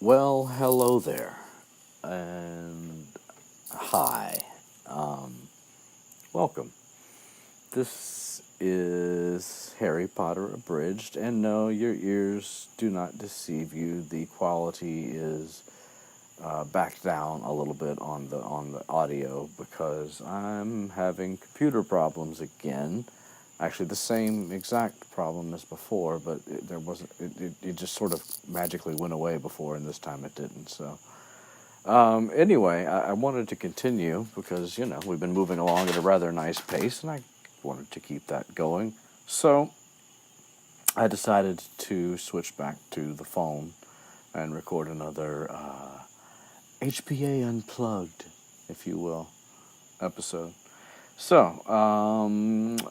Well, hello there, and hi. Um, Welcome. This is Harry Potter Abridged, and no, your ears do not deceive you. The quality is backed down a little bit on the audio because I'm having computer problems again. Actually, the same exact problem as before, but there wasn't. It just sort of magically went away before, and this time it didn't. So, anyway, I wanted to continue because we've been moving along at a rather nice pace, and I wanted to keep that going. So, I decided to switch back to the phone and record another HPA Unplugged, if you will, episode. So,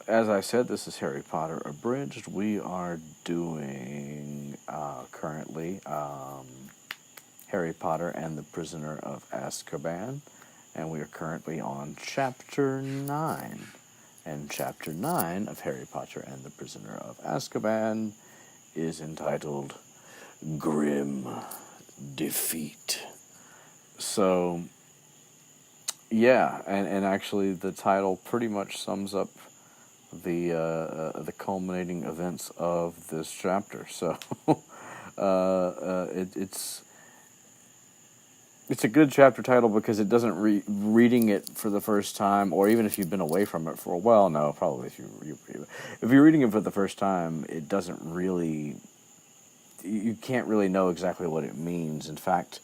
as I said, this is Harry Potter Abridged. We are doing currently Harry Potter and the Prisoner of Azkaban, and we are currently on Chapter 9. And Chapter 9 of Harry Potter and the Prisoner of Azkaban is entitled Grim Defeat. So, yeah, and actually the title pretty much sums up the culminating events of this chapter. So, it's a good chapter title because it doesn't reading it for the first time, or even if you've been away from it for a while. No, probably if you're reading it for the first time, it doesn't really. You can't really know exactly what it means. In fact,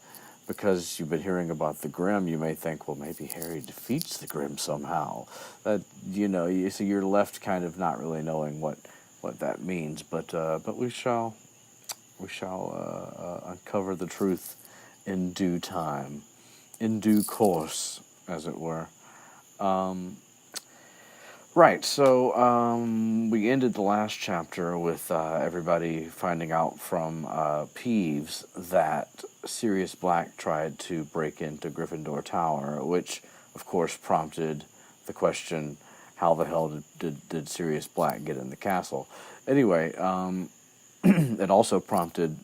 because you've been hearing about the Grimm, you may think, well, maybe Harry defeats the Grimm somehow. So you're left kind of not really knowing what that means. But we shall uncover the truth in due time, in due course, as it were. Right, so we ended the last chapter with everybody finding out from Peeves that Sirius Black tried to break into Gryffindor Tower, which, of course, prompted the question, how the hell did Sirius Black get in the castle? Anyway, it also prompted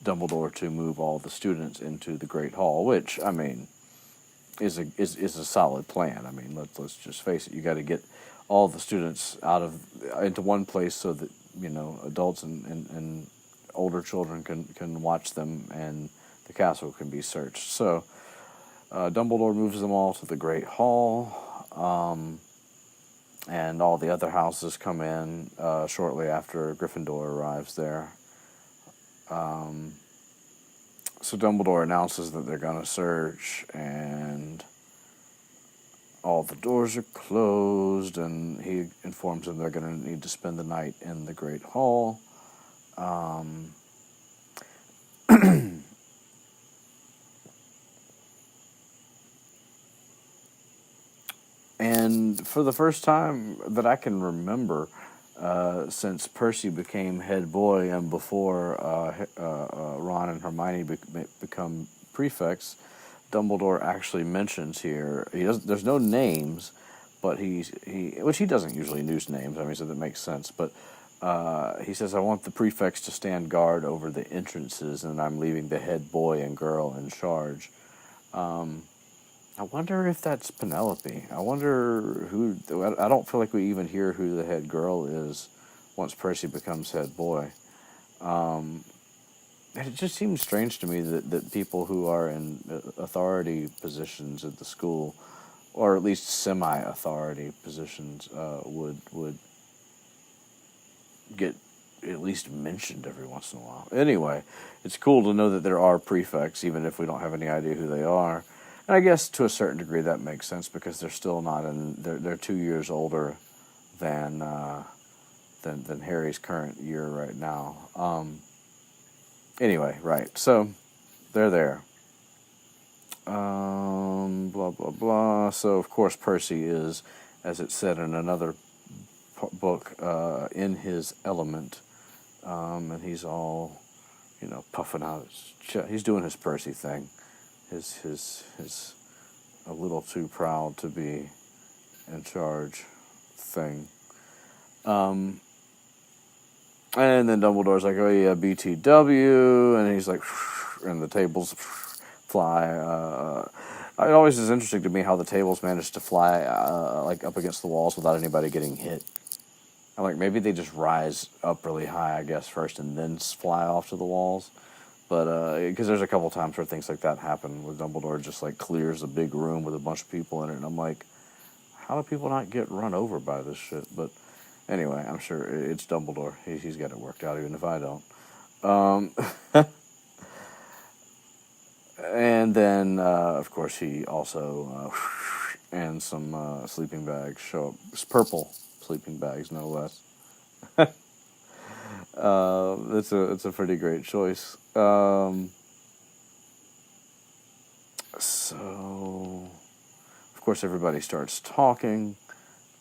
Dumbledore to move all the students into the Great Hall, which, I mean, is a solid plan. I mean, let's just face it. You got to get all the students into one place so that adults and older children can watch them and the castle can be searched. So Dumbledore moves them all to the Great Hall, and all the other houses come in shortly after Gryffindor arrives there. So Dumbledore announces that they're going to search, and all the doors are closed, and he informs them they're going to need to spend the night in the Great Hall. And for the first time that I can remember, since Percy became head boy and before Ron and Hermione become prefects, Dumbledore actually mentions here, there's no names, but which he doesn't usually use names, I mean, so that makes sense, but he says, I want the prefects to stand guard over the entrances, and I'm leaving the head boy and girl in charge. I wonder if that's Penelope. I wonder who. I don't feel like we even hear who the head girl is once Percy becomes head boy. It just seems strange to me that people who are in authority positions at the school, or at least semi-authority positions, would get at least mentioned every once in a while. Anyway, it's cool to know that there are prefects, even if we don't have any idea who they are. And I guess to a certain degree that makes sense because they're still not they're 2 years older than Harry's current year right now. Anyway, right. So they're there. Blah blah blah. So of course Percy is, as it said in another book, in his element, and he's all, puffing out his chest. He's doing his Percy thing. His a little too proud to be in charge thing. And then Dumbledore's like, oh yeah, BTW, and he's like, and the tables fly. It always is interesting to me how the tables manage to fly like up against the walls without anybody getting hit. Like maybe they just rise up really high, I guess, first and then fly off to the walls. But because there's a couple times where things like that happen, where Dumbledore just like clears a big room with a bunch of people in it, and I'm like, how do people not get run over by this shit? But anyway, I'm sure it's Dumbledore. He's got it worked out, even if I don't. And then, of course, he also and some sleeping bags show up. It's purple sleeping bags, no less. It's a pretty great choice. So, of course, everybody starts talking,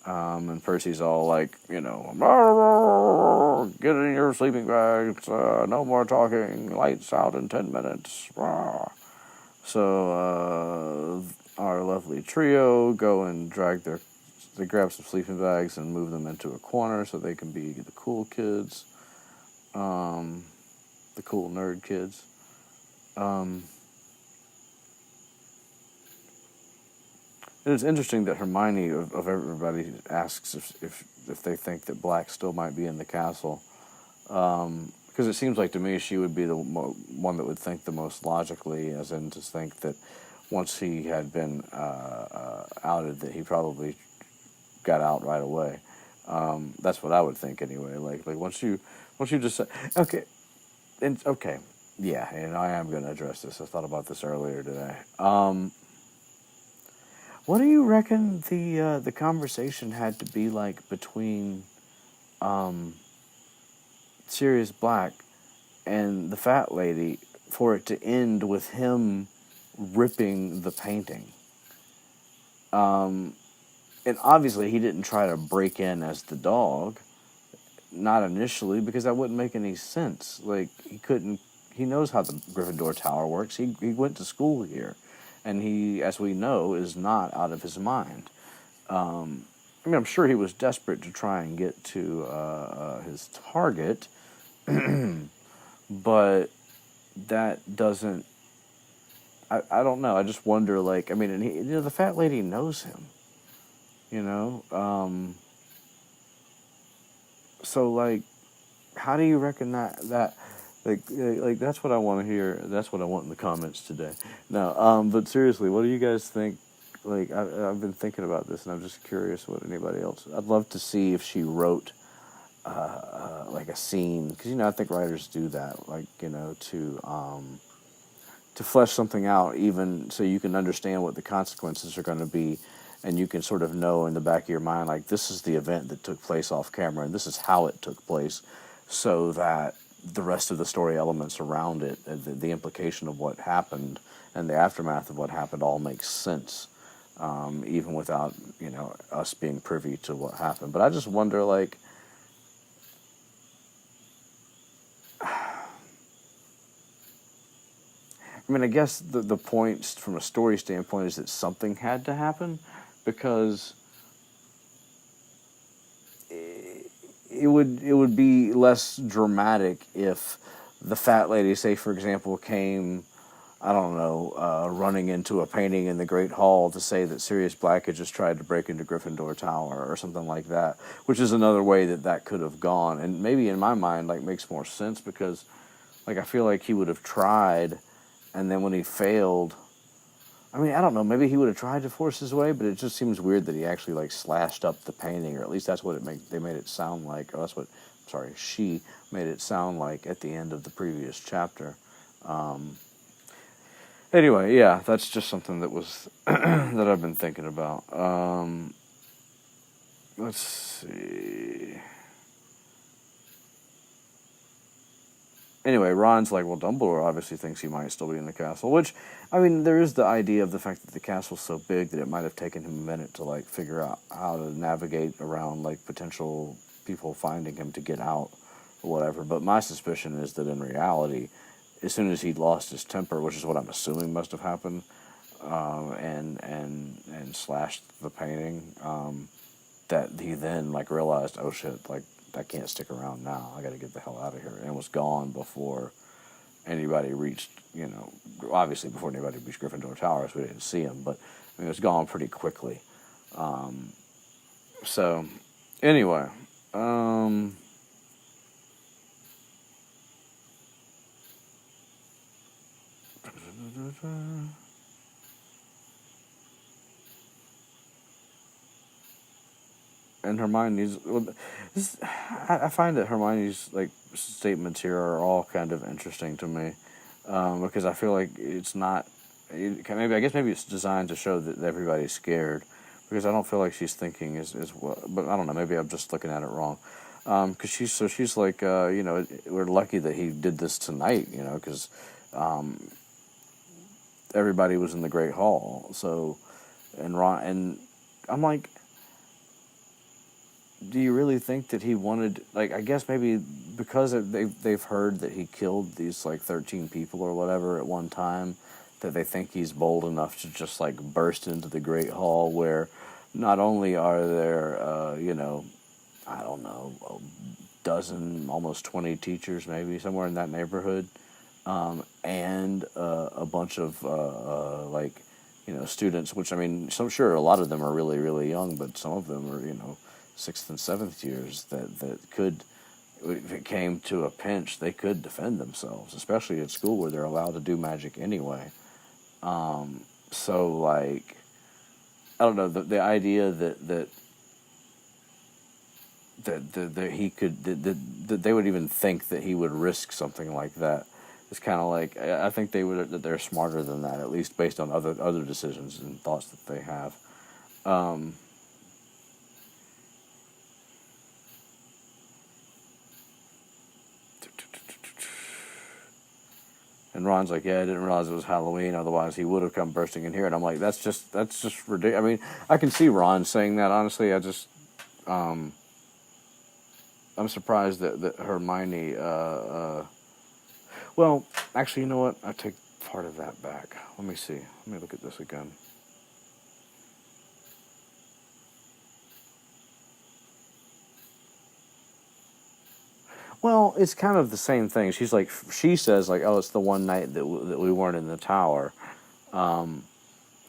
and Percy's all like, you know, get in your sleeping bags, no more talking, lights out in 10 minutes. So, our lovely trio go and they grab some sleeping bags and move them into a corner so they can be the cool kids, the cool nerd kids. It's interesting that Hermione, of everybody, asks if they think that Black still might be in the castle. Because it seems like to me she would be the one that would think the most logically, as in to think that once he had been outed, that he probably got out right away. That's what I would think anyway. Like once you just say, okay, yeah, and I am going to address this. I thought about this earlier today. What do you reckon the conversation had to be like between Sirius Black and the fat lady for it to end with him ripping the painting? And obviously he didn't try to break in as the dog, not initially, because that wouldn't make any sense. Like, he knows how the Gryffindor Tower works. He went to school here. And he, as we know, is not out of his mind. I mean, I'm sure he was desperate to try and get to his target, but that doesn't. I don't know. I just wonder. Like, I mean, and the fat lady knows him. So like, how do you reckon that? Like that's what I want to hear. That's what I want in the comments today. No, but seriously, what do you guys think? Like, I've been thinking about this, and I'm just curious what anybody else. I'd love to see if she wrote like a scene, because I think writers do that, like to flesh something out, even so you can understand what the consequences are going to be, and you can sort of know in the back of your mind, like, this is the event that took place off camera, and this is how it took place, so that the rest of the story elements around it, the implication of what happened and the aftermath of what happened all makes sense, even without, us being privy to what happened. But I just wonder, like, I mean, I guess the point from a story standpoint is that something had to happen, because it would be less dramatic if the fat lady, say for example, came, I don't know, running into a painting in the Great Hall to say that Sirius Black had just tried to break into Gryffindor Tower or something like that, which is another way that could have gone, and maybe in my mind like makes more sense, because like I feel like he would have tried, and then when he failed, I mean, I don't know, maybe he would have tried to force his way, but it just seems weird that he actually, like, slashed up the painting, or at least that's what they made it sound like, or that's what, she made it sound like at the end of the previous chapter. Anyway, yeah, that's just something that was, that I've been thinking about. Let's see. Anyway, Ron's like, well, Dumbledore obviously thinks he might still be in the castle, which, I mean, there is the idea of the fact that the castle's so big that it might have taken him a minute to, like, figure out how to navigate around, like, potential people finding him to get out or whatever. But my suspicion is that in reality, as soon as he lost his temper, which is what I'm assuming must have happened, and slashed the painting, that he then, like, realized, oh shit, like, I can't stick around now. I got to get the hell out of here, and was gone before anybody reached, obviously before anybody reached Gryffindor Towers, we didn't see him, but it was gone pretty quickly. So, anyway, and Hermione's, I find that Hermione's like statements here are all kind of interesting to me, because I feel like it's not. Maybe it's designed to show that everybody's scared, because I don't feel like she's thinking as well. But I don't know. Maybe I'm just looking at it wrong. Because she's like, we're lucky that he did this tonight, because everybody was in the Great Hall. So, and I'm like, do you really think that he wanted, like, I guess maybe because they've heard that he killed these, like, 13 people or whatever at one time, that they think he's bold enough to just, like, burst into the Great Hall where not only are there, I don't know, a dozen, almost 20 teachers maybe, somewhere in that neighborhood, and a bunch of, students, which, I mean, so sure, a lot of them are really, really young, but some of them are, 6th and 7th years that could, if it came to a pinch, they could defend themselves, especially at school where they're allowed to do magic anyway. So, like, I don't know, the idea that he could, that they would even think that he would risk something like that. It's kind of like, I think that they're smarter than that, at least based on other decisions and thoughts that they have. And Ron's like, yeah, I didn't realize it was Halloween, otherwise he would have come bursting in here. And I'm like, that's just ridiculous. I mean, I can see Ron saying that, honestly. I'm surprised that Hermione, well, actually, you know what? I take part of that back. Let me see. Let me look at this again. Well, it's kind of the same thing. She says, like, oh, it's the one night that we weren't in the tower. And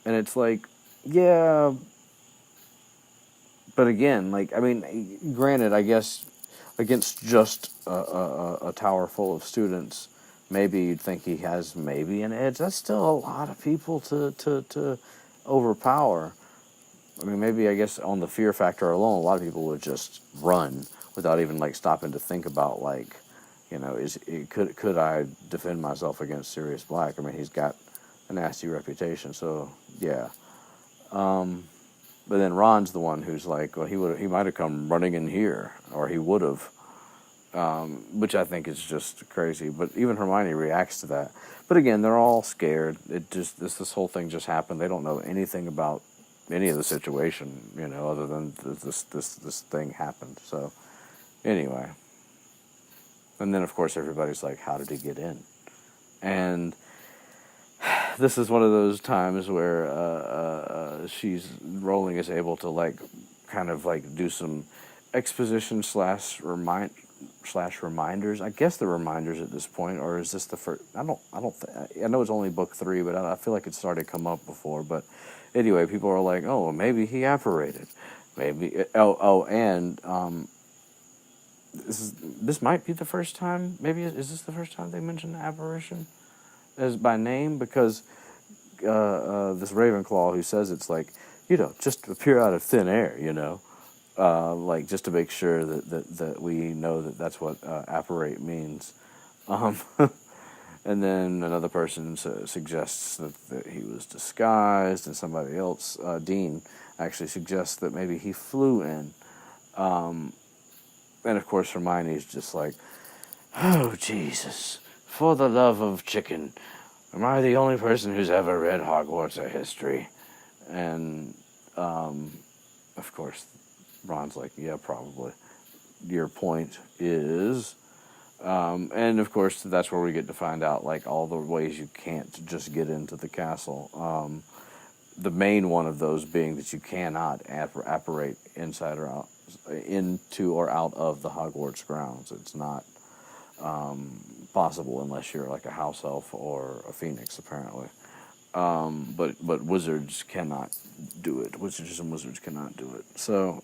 it's like, yeah, but again, like, I mean, granted, I guess against just a tower full of students, maybe you'd think he has maybe an edge. That's still a lot of people to overpower. I mean, maybe, I guess, on the fear factor alone, a lot of people would just run without even, like, stopping to think about, like, could I defend myself against Sirius Black? I mean, he's got a nasty reputation, so yeah. But then Ron's the one who's like, well, he might have come running in here, or he would have, which I think is just crazy. But even Hermione reacts to that. But again, they're all scared. This whole thing just happened. They don't know anything about any of the situation, other than this thing happened. So anyway, and then of course everybody's like, how did he get in? And this is one of those times where Rowling is able to, like, kind of, like, do some exposition slash reminders. I guess the reminders at this point, or is this the first? I know it's only book 3, but I feel like it's started to come up before. But anyway, people are like, oh, well, maybe he apparated, maybe. And this might be the first time. Maybe is this the first time they mentioned the apparition as by name? Because this Ravenclaw who says it's like, just appear out of thin air, like, just to make sure that we know that that's what apparate means. And then another person suggests that he was disguised, and somebody else, Dean, actually suggests that maybe he flew in. And of course Hermione's just like, oh, Jesus, for the love of chicken, am I the only person who's ever read Hogwarts or history? And, of course, Ron's like, yeah, probably. Your point is... and, of course, that's where we get to find out, like, all the ways you can't just get into the castle. The main one of those being that you cannot apparate inside or out, into or out of the Hogwarts grounds. It's not possible unless you're like a house elf or a phoenix, apparently. But wizards cannot do it. Wizards and wizards cannot do it. So,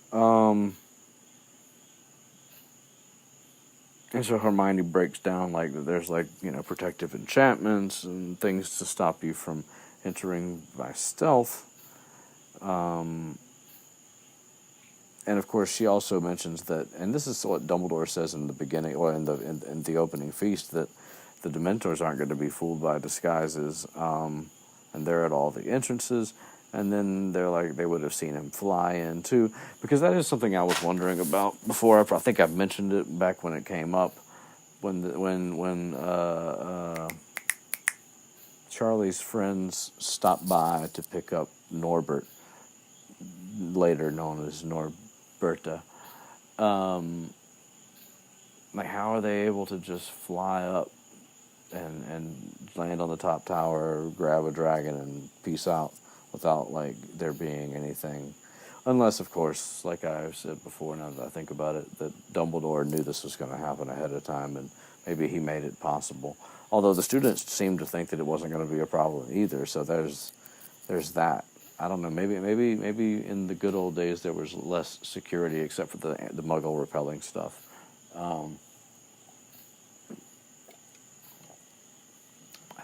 and so Hermione breaks down like that there's like, protective enchantments and things to stop you from entering by stealth. And of course, she also mentions that, and this is what Dumbledore says in the beginning, or in the opening feast, that the Dementors aren't going to be fooled by disguises, and they're at all the entrances. And then they're like, they would have seen him fly in too, because that is something I was wondering about before. I think I've mentioned it back when it came up, when Charlie's friends stopped by to pick up Norbert, later known as Norberta. Like, how are they able to just fly up and land on the top tower, grab a dragon, and peace out without, like, there being anything? Unless, of course, like I've said before, now that I think about it, that Dumbledore knew this was going to happen ahead of time, and maybe he made it possible. Although the students seemed to think that it wasn't going to be a problem either, so there's that. I don't know. Maybe in the good old days there was less security, except for the Muggle repelling stuff. I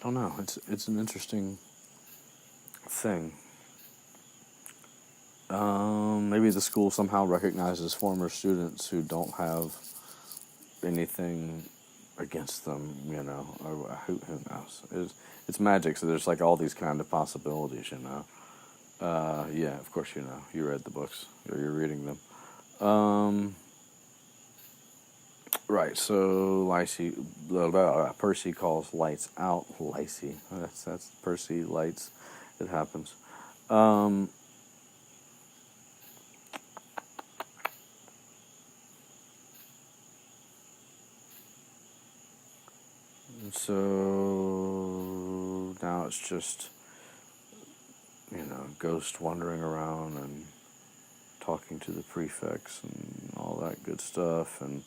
don't know. It's an interesting thing. Maybe the school somehow recognizes former students who don't have anything against them, or who knows? It's magic, so there's like all these kind of possibilities, Yeah, of course you know. You read the books, or you're reading them. Right, so Percy calls lights out. Lacey. That's Percy, lights. It happens. So now it's just, Ghost wandering around and talking to the prefects and all that good stuff. And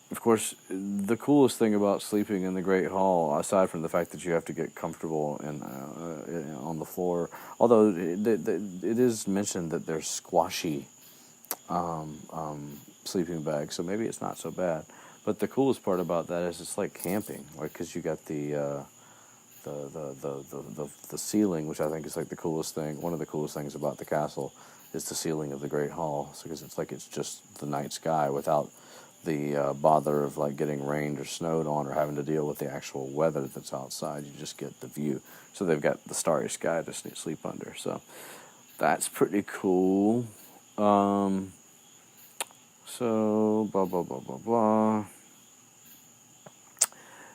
of course, the coolest thing about sleeping in the Great Hall, aside from the fact that you have to get comfortable on the floor, although it is mentioned that there's squashy sleeping bags, so maybe it's not so bad. But the coolest part about that is it's like camping, like, because you got the ceiling, which I think is like the coolest thing. One of the coolest things about the castle is the ceiling of the Great Hall, because it's just the night sky without the bother of like getting rained or snowed on or having to deal with the actual weather that's outside. You just get the view. So they've got the starry sky to sleep under. So that's pretty cool. So blah blah blah blah blah.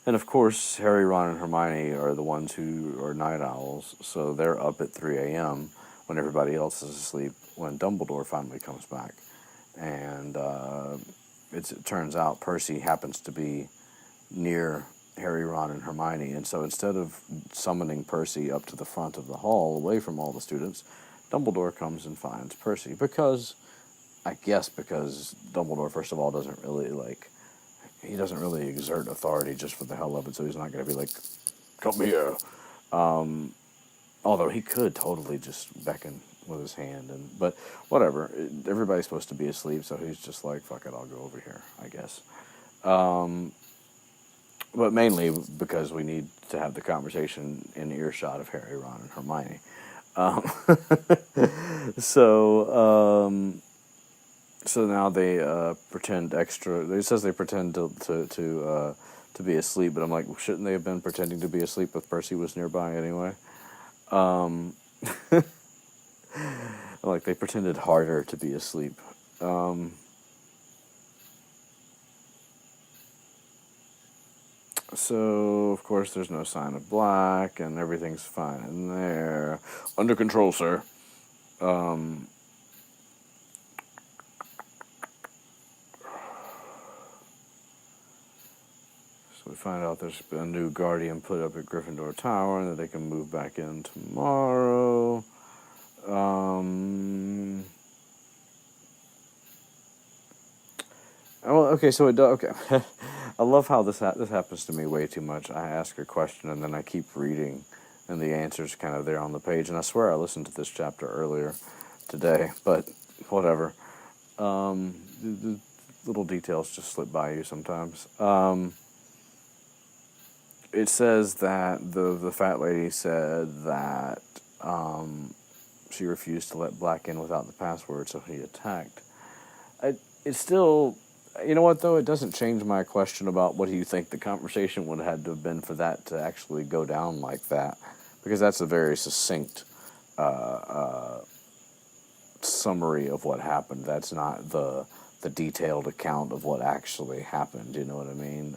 And of course, Harry, Ron, and Hermione are the ones who are night owls, so they're up at 3 a.m. when everybody else is asleep, when Dumbledore finally comes back. And it turns out Percy happens to be near Harry, Ron, and Hermione, and so instead of summoning Percy up to the front of the hall, away from all the students, Dumbledore comes and finds Percy, because Dumbledore, first of all, doesn't really exert authority just for the hell of it, so he's not going to be like, come here. Although he could totally just beckon with his hand, but whatever. Everybody's supposed to be asleep, so he's just like, fuck it, I'll go over here, I guess. But mainly because we need to have the conversation in earshot of Harry, Ron, and Hermione. So now they pretend extra. It says they pretend to be asleep, but I'm like, shouldn't they have been pretending to be asleep if Percy was nearby anyway? Like, they pretended harder to be asleep. So, of course, there's no sign of black, and everything's fine in there. Under control, sir. So we find out there's been a new guardian put up at Gryffindor Tower, and that they can move back in tomorrow. Oh, okay, so it does. Okay, I love how this happens to me way too much. I ask a question and then I keep reading, and the answer's kind of there on the page. And I swear I listened to this chapter earlier today, but whatever. The little details just slip by you sometimes. It says that the fat lady said that she refused to let Black in without the password, so he attacked. It's still, you know what though? It doesn't change my question about what do you think the conversation would have had to have been for that to actually go down like that, because that's a very succinct summary of what happened. That's not the detailed account of what actually happened. You know what I mean?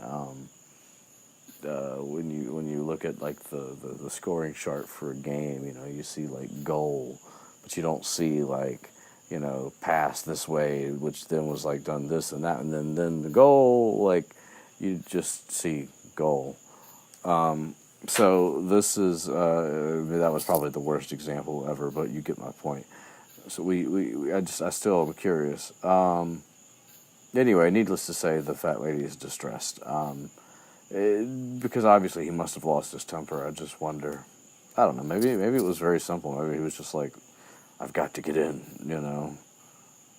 When you look at like the scoring chart for a game, you know, you see like goal, but you don't see like, you know, pass this way, which then was like done this and that, and then the goal, like you just see goal. So this is that was probably the worst example ever, but you get my point. So I still am curious. Anyway, needless to say, the fat lady is distressed. Because obviously he must have lost his temper. I just wonder. I don't know. Maybe it was very simple. Maybe he was just like, I've got to get in. You know.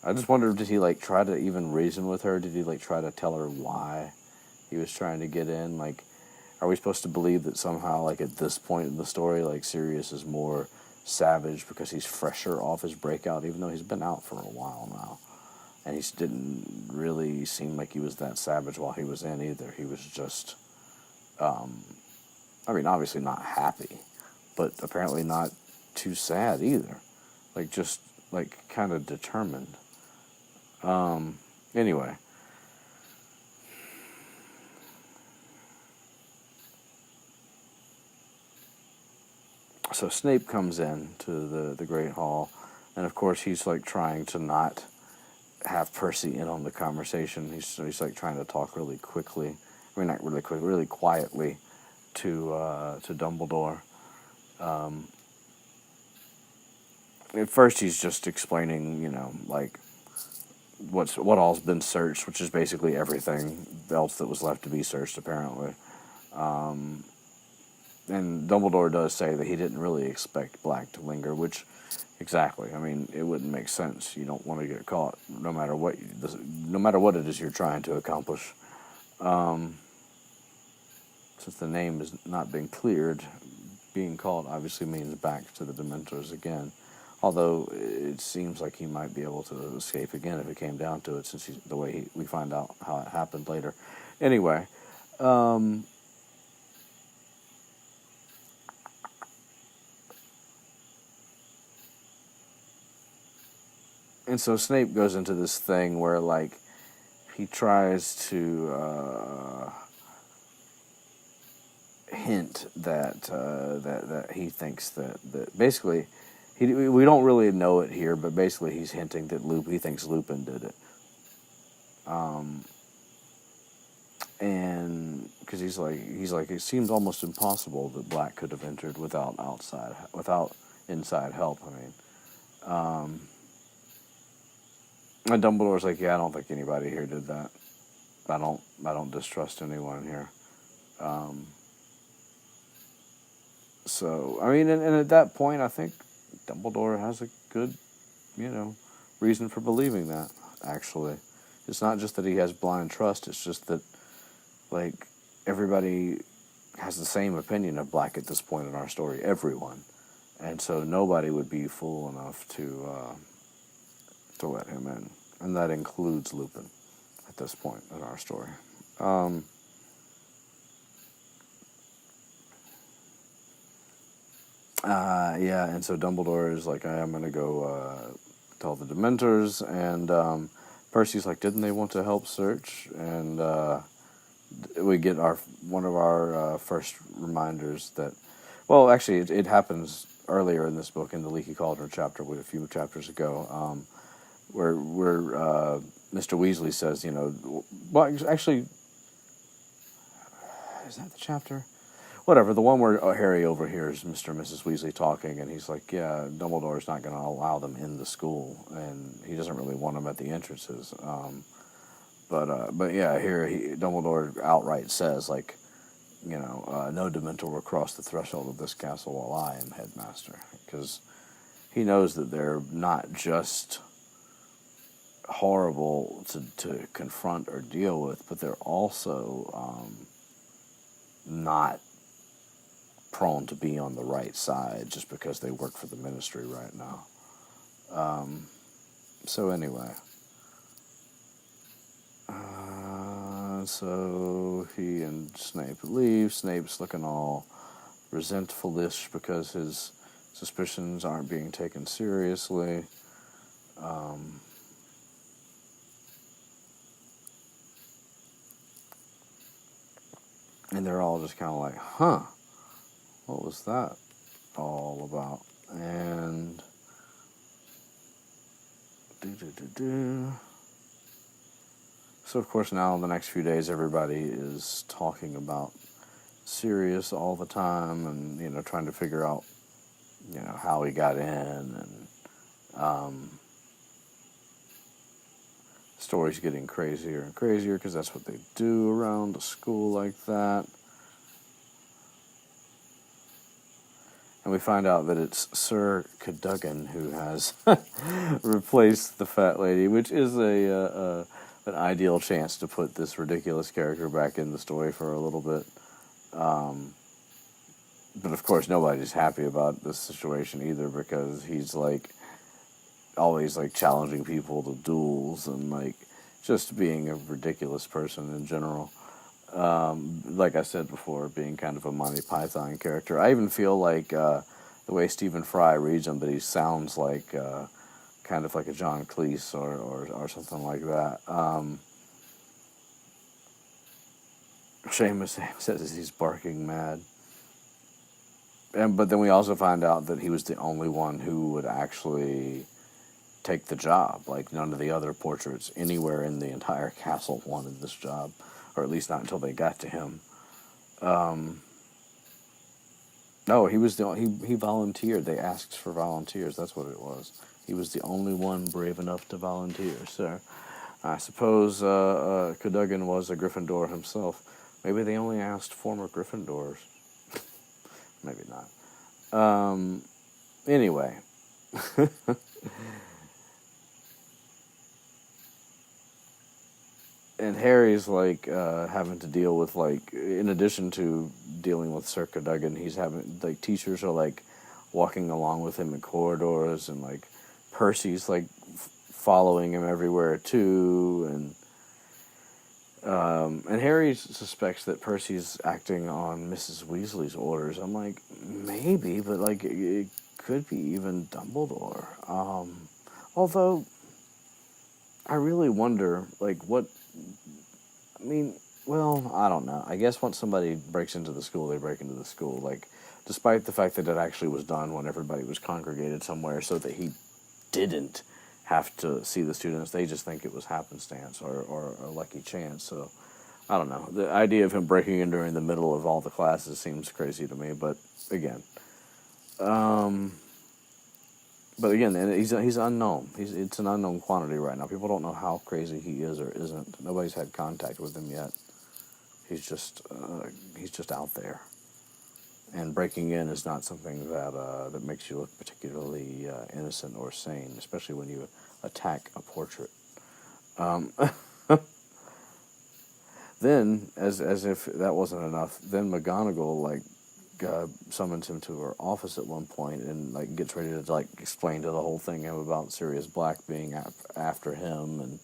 I just wonder, did he like try to even reason with her? Did he like try to tell her why he was trying to get in? Like, are we supposed to believe that somehow, like at this point in the story, like Sirius is more savage because he's fresher off his breakout, even though he's been out for a while now? And he didn't really seem like he was that savage while he was in either. He was just, I mean, obviously not happy, but apparently not too sad either. Like, just, like, kind of determined. Anyway. So Snape comes in to the Great Hall, and of course he's, like, trying to not have Percy in on the conversation. He's like trying to talk really quickly. I mean, not really quick, really quietly to Dumbledore. At first, he's just explaining, you know, like what all's been searched, which is basically everything else that was left to be searched, apparently. And Dumbledore does say that he didn't really expect Black to linger, which. Exactly. I mean, it wouldn't make sense. You don't want to get caught, no matter what it is you're trying to accomplish. Since the name has not been cleared, being caught obviously means back to the Dementors again. Although it seems like he might be able to escape again if it came down to it, since the way we find out how it happened later. Anyway. And so Snape goes into this thing where, like, he tries to hint that that he thinks that basically we don't really know it here, but basically he's hinting that he thinks Lupin did it. And because he's like it seems almost impossible that Black could have entered without inside help. I mean. And Dumbledore's like, yeah, I don't think anybody here did that. I don't distrust anyone here. So, I mean, and at that point, I think Dumbledore has a good, you know, reason for believing that, actually. It's not just that he has blind trust, it's just that, like, everybody has the same opinion of Black at this point in our story. Everyone. And so nobody would be fool enough to let him in. And that includes Lupin at this point in our story. Yeah, and so Dumbledore is like, I'm going to go tell the Dementors, and Percy's like, didn't they want to help search? And we get one of our first reminders that, well, actually, it happens earlier in this book, in the Leaky Cauldron chapter, a few chapters ago, where Mr. Weasley says, you know, well, actually, is that the chapter? Whatever, the one where Harry overhears Mr. and Mrs. Weasley talking, and he's like, yeah, Dumbledore's not going to allow them in the school, and he doesn't really want them at the entrances. But yeah, here Dumbledore outright says, like, no Dementor will cross the threshold of this castle while I am headmaster, because he knows that they're not just horrible to confront or deal with, but they're also not prone to be on the right side just because they work for the ministry right now. So anyway, so he and Snape leave. Snape's looking all resentful-ish because his suspicions aren't being taken seriously. And they're all just kind of like, huh, what was that all about? And so, of course, now in the next few days, everybody is talking about Sirius all the time and, trying to figure out, how he got in, and stories getting crazier and crazier because that's what they do around a school like that. And we find out that it's Sir Cadogan who has replaced the fat lady, which is an ideal chance to put this ridiculous character back in the story for a little bit. But of course, nobody's happy about this situation either, because he's like always like challenging people to duels and like just being a ridiculous person in general. Like I said before, being kind of a Monty Python character. I even feel like the way Stephen Fry reads him, that he sounds like kind of like a John Cleese or something like that. Seamus says he's barking mad. But then we also find out that he was the only one who would actually take the job. Like, none of the other portraits anywhere in the entire castle wanted this job, or at least not until they got to him. No, he was he volunteered. They asked for volunteers. That's what it was. He was the only one brave enough to volunteer. So I suppose Cadogan was a Gryffindor himself. Maybe they only asked former Gryffindors. Maybe not. Anyway. And Harry's like having to deal with, like, in addition to dealing with Sir Cadogan, he's having, like, teachers are like walking along with him in corridors, and like Percy's like following him everywhere too, and Harry suspects that Percy's acting on Mrs. Weasley's orders. I'm like, maybe, but like it could be even Dumbledore. Although I really wonder, like, what. I mean, well, I don't know. I guess once somebody breaks into the school, they break into the school. Like, despite the fact that it actually was done when everybody was congregated somewhere so that he didn't have to see the students, they just think it was happenstance or a lucky chance. So, I don't know. The idea of him breaking in during the middle of all the classes seems crazy to me, but again. But again, he's unknown. It's an unknown quantity right now. People don't know how crazy he is or isn't. Nobody's had contact with him yet. He's just out there. And breaking in is not something that makes you look particularly innocent or sane, especially when you attack a portrait. Then, as if that wasn't enough, then McGonagall like summons him to her office at one point and like gets ready to like explain to the whole thing about Sirius Black being after him, and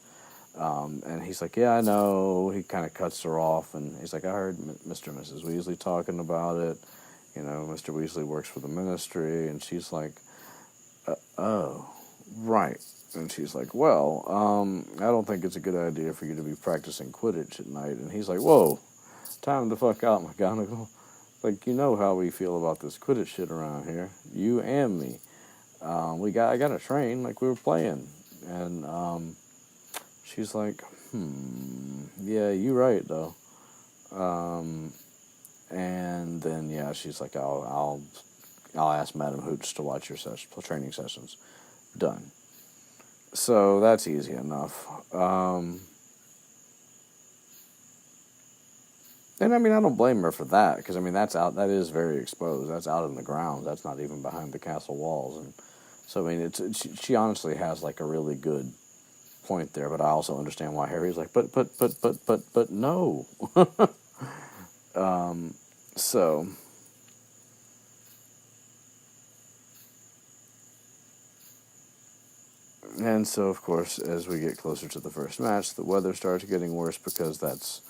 he's like, yeah, I know. He kind of cuts her off, and he's like, I heard Mr. and Mrs. Weasley talking about it. Mr. Weasley works for the ministry, and she's like, oh, right. And she's like, well, I don't think it's a good idea for you to be practicing Quidditch at night. And he's like, whoa, time to fuck out, McGonagall. Like, you know how we feel about this Quidditch shit around here. You and me. I got to train like we were playing. And she's like, yeah, you right, though. And then, yeah, she's like, I'll ask Madam Hooch to watch your training sessions. Done. So that's easy enough. And I mean, I don't blame her for that, because I mean, that is very exposed. That's out in the ground. That's not even behind the castle walls. And so, I mean, she honestly has like a really good point there, but I also understand why Harry's like, but no. So, and so, of course, as we get closer to the first match, the weather starts getting worse, because that's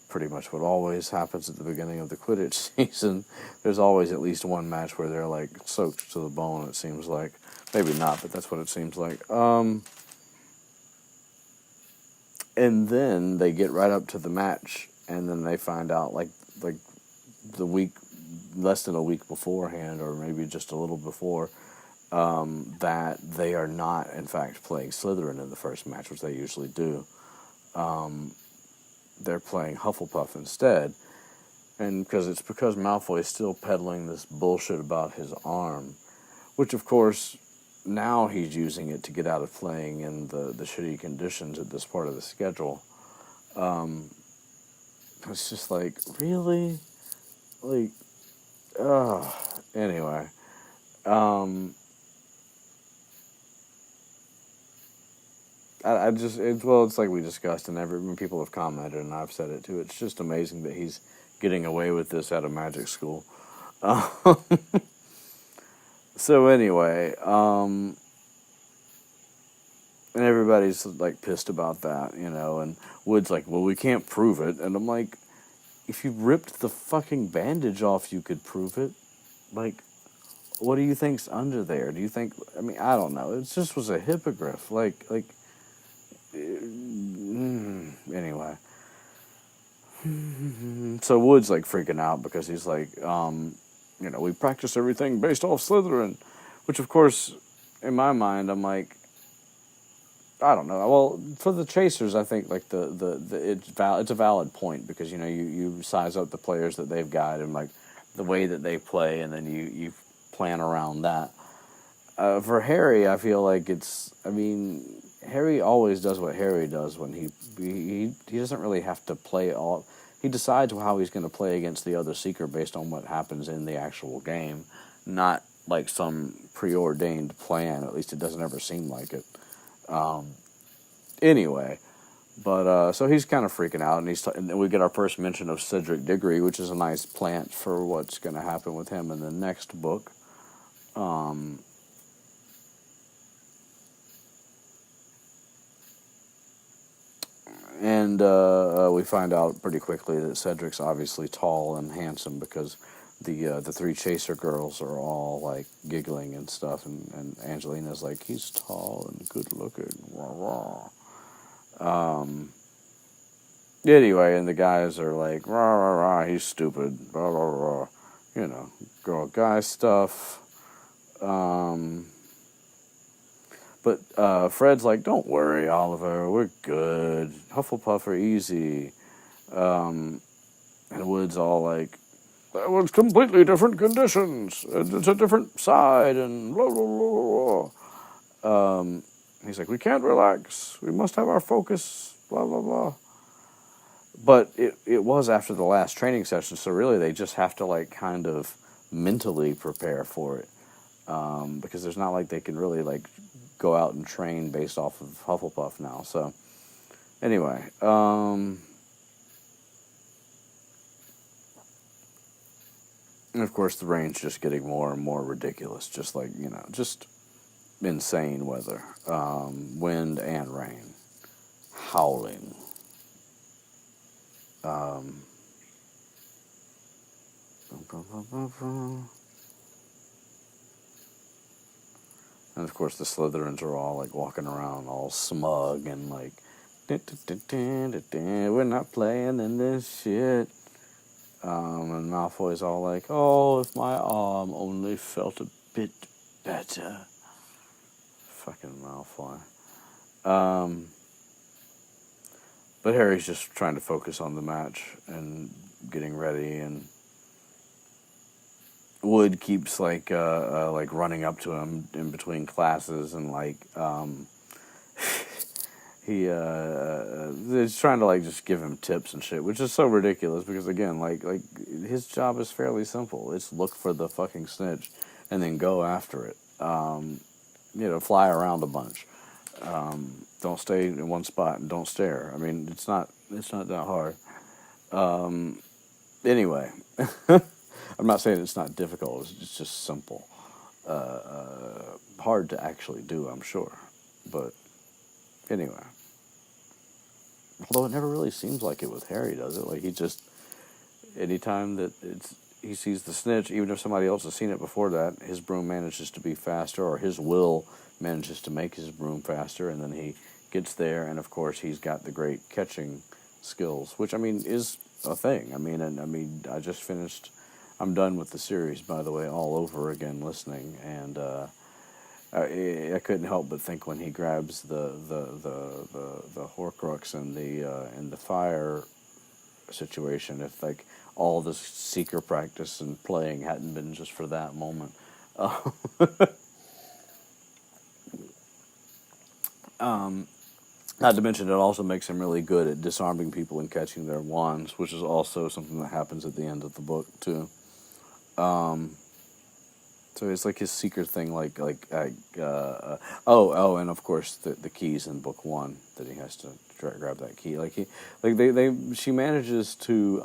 pretty much what always happens at the beginning of the Quidditch season. There's always at least one match where they're like soaked to the bone, it seems like. Maybe not, but that's what it seems like. And then they get right up to the match, and then they find out like the week, less than a week beforehand, or maybe just a little before, that they are not, in fact, playing Slytherin in the first match, which they usually do. They're playing Hufflepuff instead, and because Malfoy is still peddling this bullshit about his arm, which, of course, now he's using it to get out of playing in the shitty conditions at this part of the schedule. It's just like, really? Like, anyway. It's like we discussed, and when people have commented, and I've said it too, it's just amazing that he's getting away with this at a magic school. So anyway, and everybody's like pissed about that, and Wood's like, well, we can't prove it, and I'm like, if you ripped the fucking bandage off, you could prove it. Like, what do you think's under there? Do you think, I mean, I don't know, it just was a hippogriff, anyway. So Wood's like freaking out, because he's like, we practice everything based off Slytherin, which of course, in my mind, I'm like, I don't know. Well, for the Chasers, I think like it's a valid point, because you size up the players that they've got, and like the way that they play, and then you plan around that. For Harry, I feel like Harry always does what Harry does when he doesn't really have to play all. He decides how he's going to play against the other Seeker based on what happens in the actual game, not like some preordained plan. At least it doesn't ever seem like it. Anyway, but so he's kind of freaking out, and then we get our first mention of Cedric Diggory, which is a nice plant for what's going to happen with him in the next book. And we find out pretty quickly that Cedric's obviously tall and handsome, because the three Chaser girls are all like giggling and stuff, and Angelina's like, he's tall and good looking. Rah, rah. Anyway, and the guys are like, rah, rah, rah, he's stupid, rah, rah, rah. Girl guy stuff. But Fred's like, don't worry, Oliver, we're good. Hufflepuff are easy. And Wood's all like, that was completely different conditions. It's a different side, and blah, blah, blah, blah. He's like, we can't relax. We must have our focus, blah, blah, blah. But it was after the last training session, so really they just have to like kind of mentally prepare for it. Because there's not like they can really like go out and train based off of Hufflepuff now. So anyway, and of course the rain's just getting more and more ridiculous, just like, just insane weather. Wind and rain, howling. And of course the Slytherins are all like walking around all smug and like, we're not playing in this shit. And Malfoy's all like, oh, if my arm only felt a bit better. Fucking Malfoy. But Harry's just trying to focus on the match and getting ready, and Wood keeps like running up to him in between classes, and like is trying to like just give him tips and shit, which is so ridiculous because again, like his job is fairly simple. It's look for the fucking snitch and then go after it. Fly around a bunch. Don't stay in one spot and don't stare. I mean, it's not that hard. Anyway, I'm not saying it's not difficult. It's just simple. Hard to actually do, I'm sure. But anyway. Although it never really seems like it with Harry, does it? Like he just, anytime that he sees the snitch, even if somebody else has seen it before that, his broom manages to be faster, or his will manages to make his broom faster, and then he gets there, and of course he's got the great catching skills, which I mean is a thing. I just finished. I'm done with the series, by the way, all over again listening, and I couldn't help but think when he grabs the Horcrux in the fire situation, if like all this seeker practice and playing hadn't been just for that moment. Not to mention, it also makes him really good at disarming people and catching their wands, which is also something that happens at the end of the book too. So it's like his secret thing, and of course the keys in book 1 that he has to grab that key. She manages to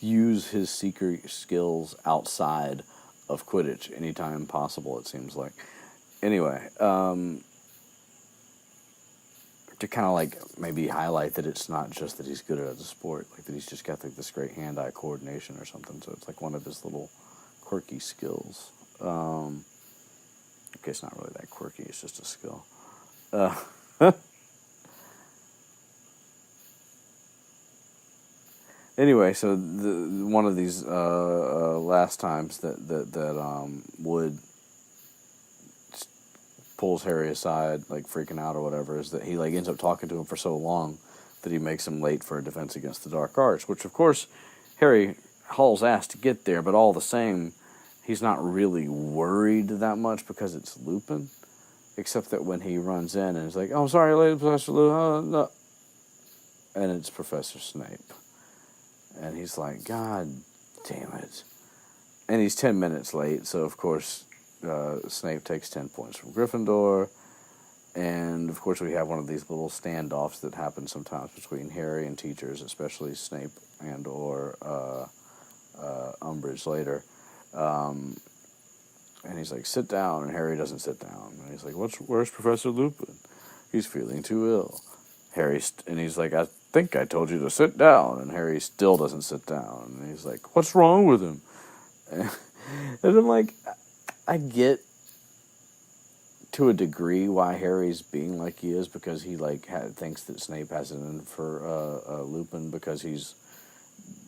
use his secret skills outside of Quidditch anytime possible. It seems like. Anyway, to kind of like maybe highlight that it's not just that he's good at the sport, like that he's just got like this great hand-eye coordination or something. So it's like one of his little quirky skills. Okay, it's not really that quirky. It's just a skill. Anyway, so one of these last times that Wood pulls Harry aside, like freaking out or whatever, is that he like ends up talking to him for so long that he makes him late for a defense against the dark arts, which of course Harry hauls ass to get there, but all the same, he's not really worried that much because it's Lupin, except that when he runs in and is like, "Oh, I'm sorry, lady, Professor Lupin," no. And it's Professor Snape. And he's like, "God damn it." And he's 10 minutes late, so of course Snape takes 10 points from Gryffindor. And of course we have one of these little standoffs that happen sometimes between Harry and teachers, especially Snape and or Umbridge later. And he's like, "Sit down," and Harry doesn't sit down. And he's like, "Where's Professor Lupin? He's feeling too ill." And he's like, "I think I told you to sit down," and Harry still doesn't sit down. And he's like, "What's wrong with him?" And I'm like, I get to a degree why Harry's being like he is, because he like thinks that Snape has it in for Lupin because he's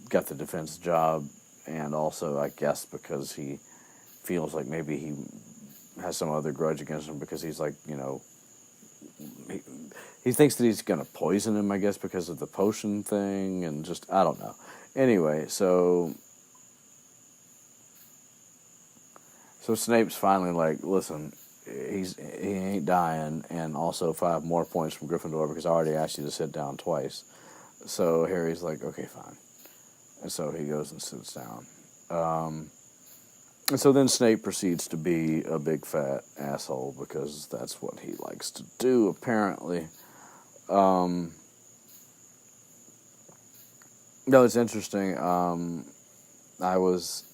got the defense job, and also I guess because he feels like maybe he has some other grudge against him because he's like, he thinks that he's gonna poison him, I guess, because of the potion thing, and just I don't know. Anyway, so Snape's finally like, "Listen, he ain't dying, and also 5 more points from Gryffindor because I already asked you to sit down twice." So Harry's like, "Okay, fine," and so he goes and sits down. And so then Snape proceeds to be a big fat asshole because that's what he likes to do, apparently. No, it's interesting. I was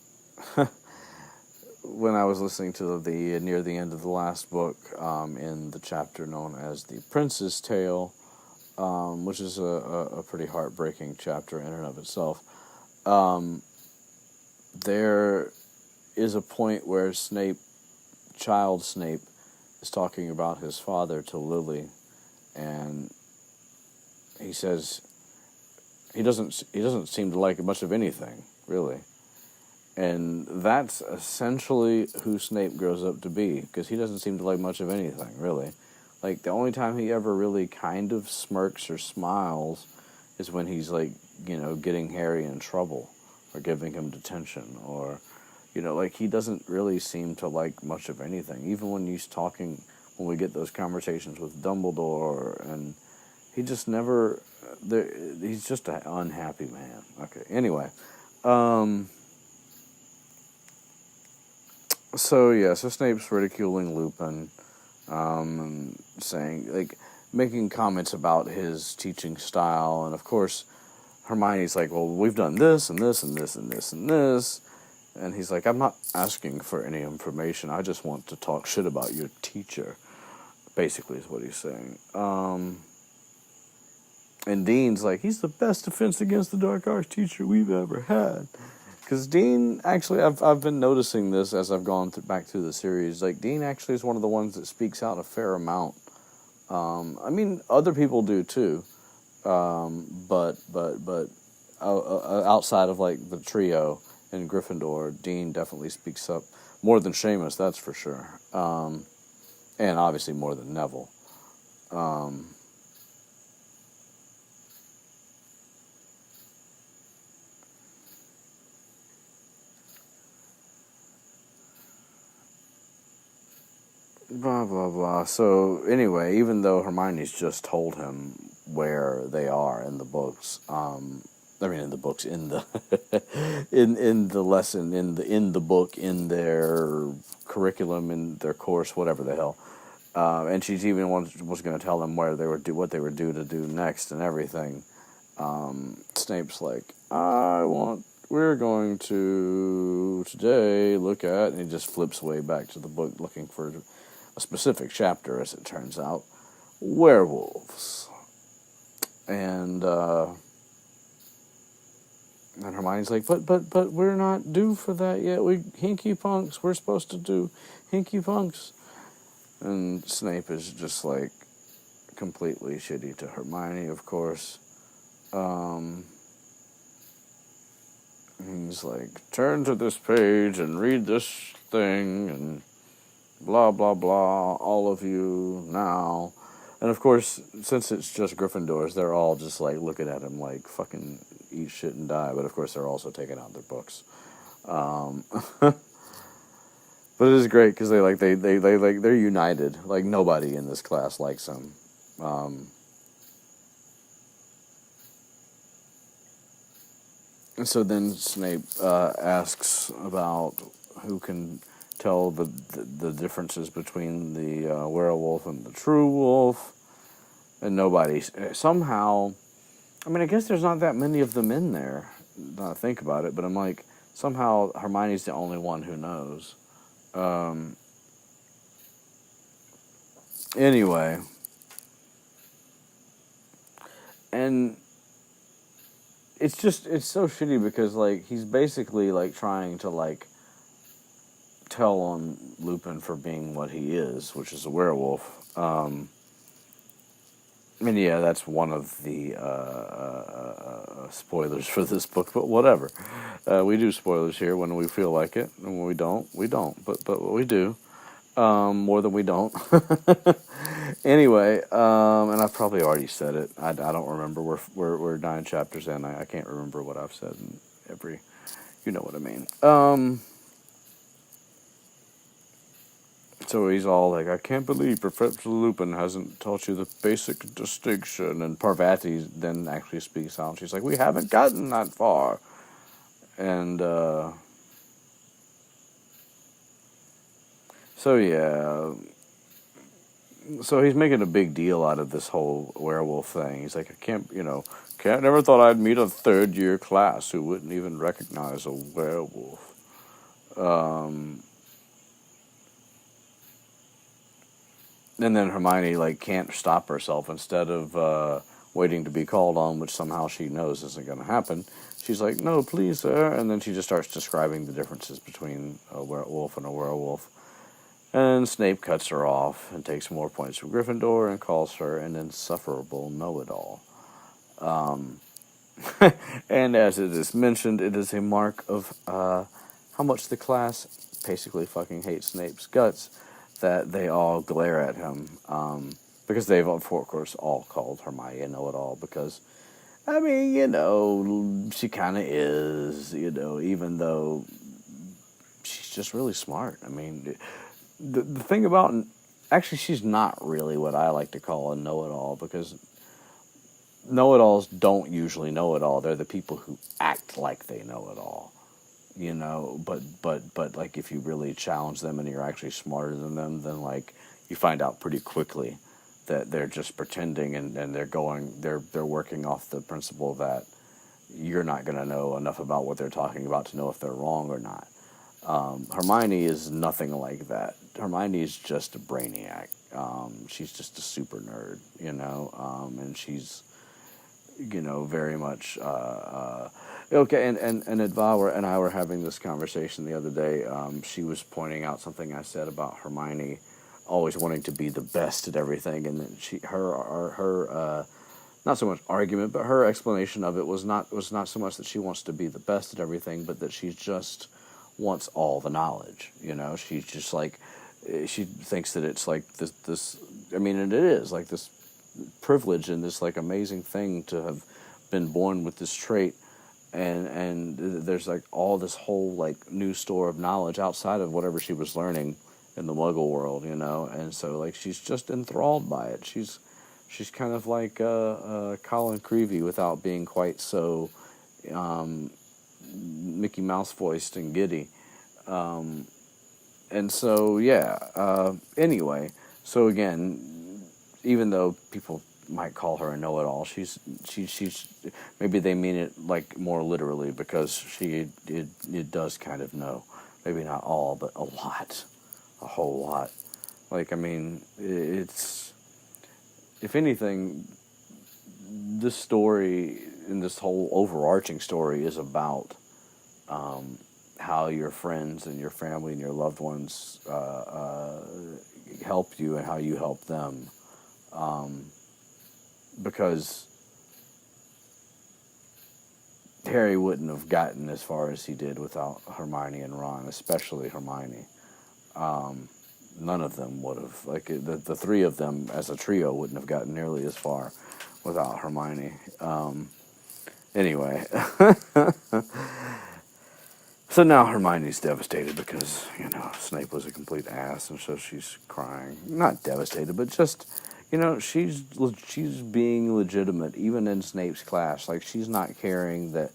when I was listening to the near the end of the last book, in the chapter known as The Prince's Tale, which is a pretty heartbreaking chapter in and of itself. There is a point where child Snape, is talking about his father to Lily, and he says he doesn't seem to like much of anything, really. And that's essentially who Snape grows up to be, because he doesn't seem to like much of anything, really. Like, the only time he ever really kind of smirks or smiles is when he's, like, getting Harry in trouble, or giving him detention, or, like, he doesn't really seem to like much of anything. Even when he's talking when we get those conversations with Dumbledore, and he just never, he's just an unhappy man. Okay, anyway. So Snape's ridiculing Lupin, and saying, like, making comments about his teaching style, and of course, Hermione's like, well, we've done this, and this, and this, and this, and this, and he's like, I'm not asking for any information, I just want to talk shit about your teacher, basically is what he's saying. And Dean's like, he's the best defense against the dark arts teacher we've ever had. Because Dean, actually, I've been noticing this as I've gone back through the series. Like, Dean actually is one of the ones that speaks out a fair amount. I mean, other people do too. But outside of, like, the trio in Gryffindor, Dean definitely speaks up more than Seamus, that's for sure. And obviously more than Neville. Blah, blah, blah. So, anyway, even though Hermione's just told him where they are in the books, in the in the lesson, in the book, in their curriculum, in their course, whatever the hell, and she's even was going to tell them what they were due to do next and everything. Snape's like, we're going to today look at, and he just flips way back to the book looking for a specific chapter, as it turns out, werewolves. And Hermione's like, but we're not due for that yet. Hinky punks, we're supposed to do hinky punks. And Snape is just like completely shitty to Hermione, of course. He's like, turn to this page and read this thing, and blah, blah, blah, all of you now. And of course, since it's just Gryffindors, they're all just like looking at him like fucking eat shit and die. But of course, they're also taking out their books. But it is great because they're united. Like, nobody in this class likes them. And so then Snape asks about who can tell the differences between the werewolf and the true wolf, and nobody somehow. I mean, I guess there's not that many of them in there. Now I think about it, but I'm like, somehow Hermione's the only one who knows. Anyway, and it's so shitty because, like, he's basically like trying to like tell on Lupin for being what he is, which is a werewolf. And yeah, that's one of the spoilers for this book, but whatever. We do spoilers here when we feel like it, and when we don't, we don't. But we do. More than we don't. Anyway, and I've probably already said it. I don't remember. We're 9 chapters in. I can't remember what I've said in every. You know what I mean. So he's all like, I can't believe Professor Lupin hasn't taught you the basic distinction. And Parvati then actually speaks out. She's like, we haven't gotten that far. And, so yeah. So he's making a big deal out of this whole werewolf thing. He's like, never thought I'd meet a third-year class who wouldn't even recognize a werewolf. And then Hermione, like, can't stop herself. Instead of waiting to be called on, which somehow she knows isn't going to happen, she's like, no, please, sir. And then she just starts describing the differences between a werewolf and a werewolf. And Snape cuts her off and takes more points from Gryffindor and calls her an insufferable know-it-all. And as it is mentioned, it is a mark of how much the class basically fucking hates Snape's guts that they all glare at him. Because they've, of course, all called Hermione a know-it-all. Because, I mean, she kind of is, even though she's just really smart. I mean, the thing about actually, she's not really what I like to call a know-it-all, because know-it-alls don't usually know it all. They're the people who act like they know it all, you know. But like, if you really challenge them and you're actually smarter than them, then like you find out pretty quickly that they're just pretending, and they're working off the principle that you're not going to know enough about what they're talking about to know if they're wrong or not. Hermione is nothing like that. Hermione is just a brainiac. She's just a super nerd, you know, and she's, you know, very much okay. And Adva and I were having this conversation the other day. She was pointing out something I said about Hermione always wanting to be the best at everything, and then her not so much argument, but her explanation of it was not so much that she wants to be the best at everything, but that she just wants all the knowledge. You know, she's just like, she thinks that it's like this. I mean, and it is like this privilege and this like amazing thing to have been born with this trait, and there's like all this whole like new store of knowledge outside of whatever she was learning in the Muggle world, you know. And so like she's just enthralled by it. She's kind of like Colin Creevey without being quite so Mickey Mouse voiced and giddy. And so yeah. Anyway, so again, even though people might call her a know-it-all, she's maybe they mean it like more literally, because it does kind of know, maybe not all, but a lot, a whole lot. Like, I mean, it's, if anything, this story and this whole overarching story is about how your friends and your family and your loved ones help you and how you help them. Because Harry wouldn't have gotten as far as he did without Hermione and Ron, especially Hermione. None of them would have. Like, the three of them as a trio wouldn't have gotten nearly as far without Hermione. Anyway. So now Hermione's devastated because, you know, Snape was a complete ass, and so she's crying. Not devastated, but just, you know, she's being legitimate, even in Snape's class. Like, she's not caring that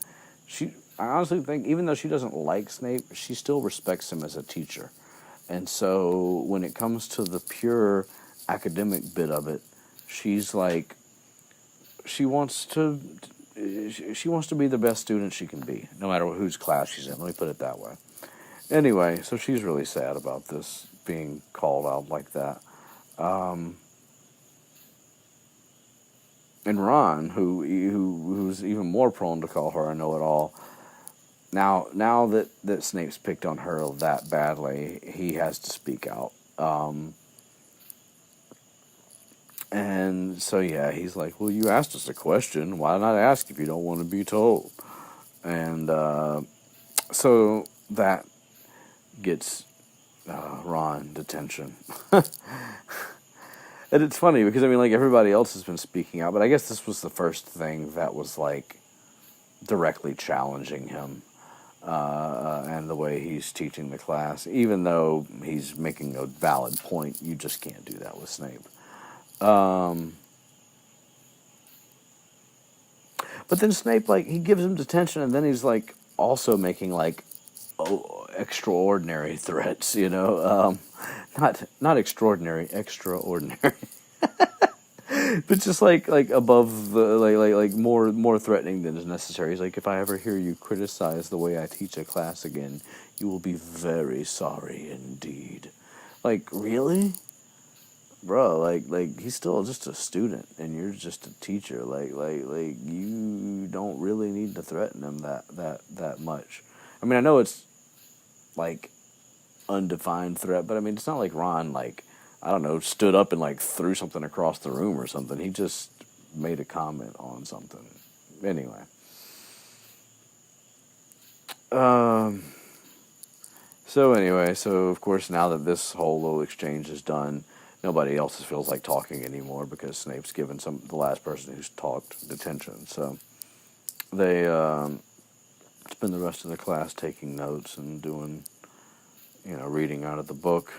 I honestly think, even though she doesn't like Snape, she still respects him as a teacher. And so when it comes to the pure academic bit of it, she's like, she wants to be the best student she can be, no matter whose class she's in. Let me put it that way. Anyway, so she's really sad about this being called out like that. And Ron, who's even more prone to call her a know-it-all, now that Snape's picked on her that badly, he has to speak out. And so, yeah, he's like, well, you asked us a question. Why not ask if you don't want to be told? And so that gets Ron detention. And it's funny because, I mean, like, everybody else has been speaking out, but I guess this was the first thing that was, like, directly challenging him and the way he's teaching the class. Even though he's making a valid point, you just can't do that with Snape. But then Snape, like, he gives him detention, and then he's, like, also making, like, extraordinary threats, you know? Not extraordinary, extraordinary. But just, like above the, like more threatening than is necessary. He's like, if I ever hear you criticize the way I teach a class again, you will be very sorry indeed. Like, really? Bro, like he's still just a student, and you're just a teacher. Like you don't really need to threaten him that much. I mean, I know it's like undefined threat, but I mean, it's not like Ron, like, I don't know, stood up and like threw something across the room or something. He just made a comment on something. Anyway, so of course, now that this whole little exchange is done, nobody else feels like talking anymore because Snape's given the last person who's talked detention. So they spend the rest of the class taking notes and doing, you know, reading out of the book.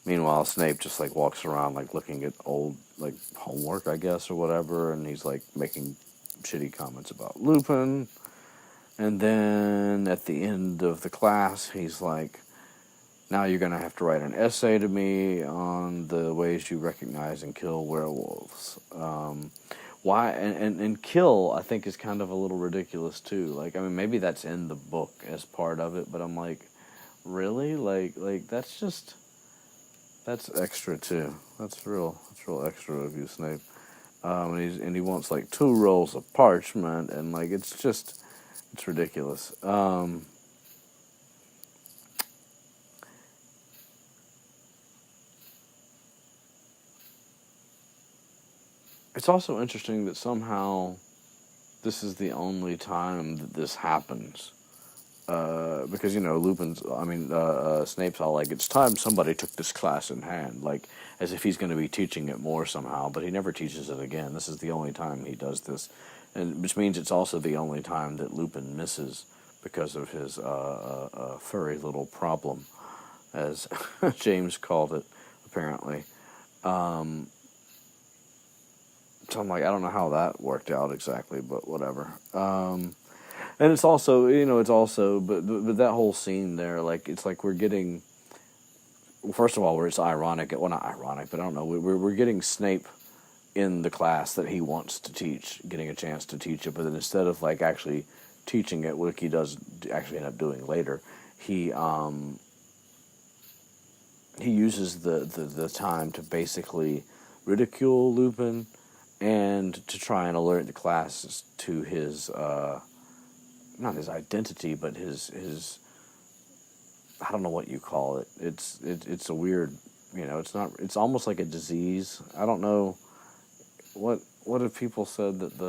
Meanwhile, Snape just like walks around like looking at old like homework, I guess, or whatever, and he's like making shitty comments about Lupin. And then at the end of the class, he's like, now you're going to have to write an essay to me on the ways you recognize and kill werewolves. Why and kill, I think, is kind of a little ridiculous too. Like, I mean, maybe that's in the book as part of it, but I'm like, really? Like that's extra too. That's real extra of you, Snape. And he wants like 2 rolls of parchment, and like it's ridiculous. It's also interesting that somehow this is the only time that this happens. Because, Snape's all like, it's time somebody took this class in hand, like, as if he's going to be teaching it more somehow, but he never teaches it again. This is the only time he does this, and which means it's also the only time that Lupin misses because of his furry little problem, as James called it, apparently. So I'm like, I don't know how that worked out exactly, but whatever. And it's also, but that whole scene there, like, it's like we're getting, first of all, where it's ironic, well, not ironic, but I don't know, we're getting Snape in the class that he wants to teach, getting a chance to teach it, but then instead of, like, actually teaching it, what he does actually end up doing later, he uses the time to basically ridicule Lupin and to try and alert the class to his, not his identity, but his I don't know what you call it. It's a weird, it's almost like a disease. I don't know what have people said that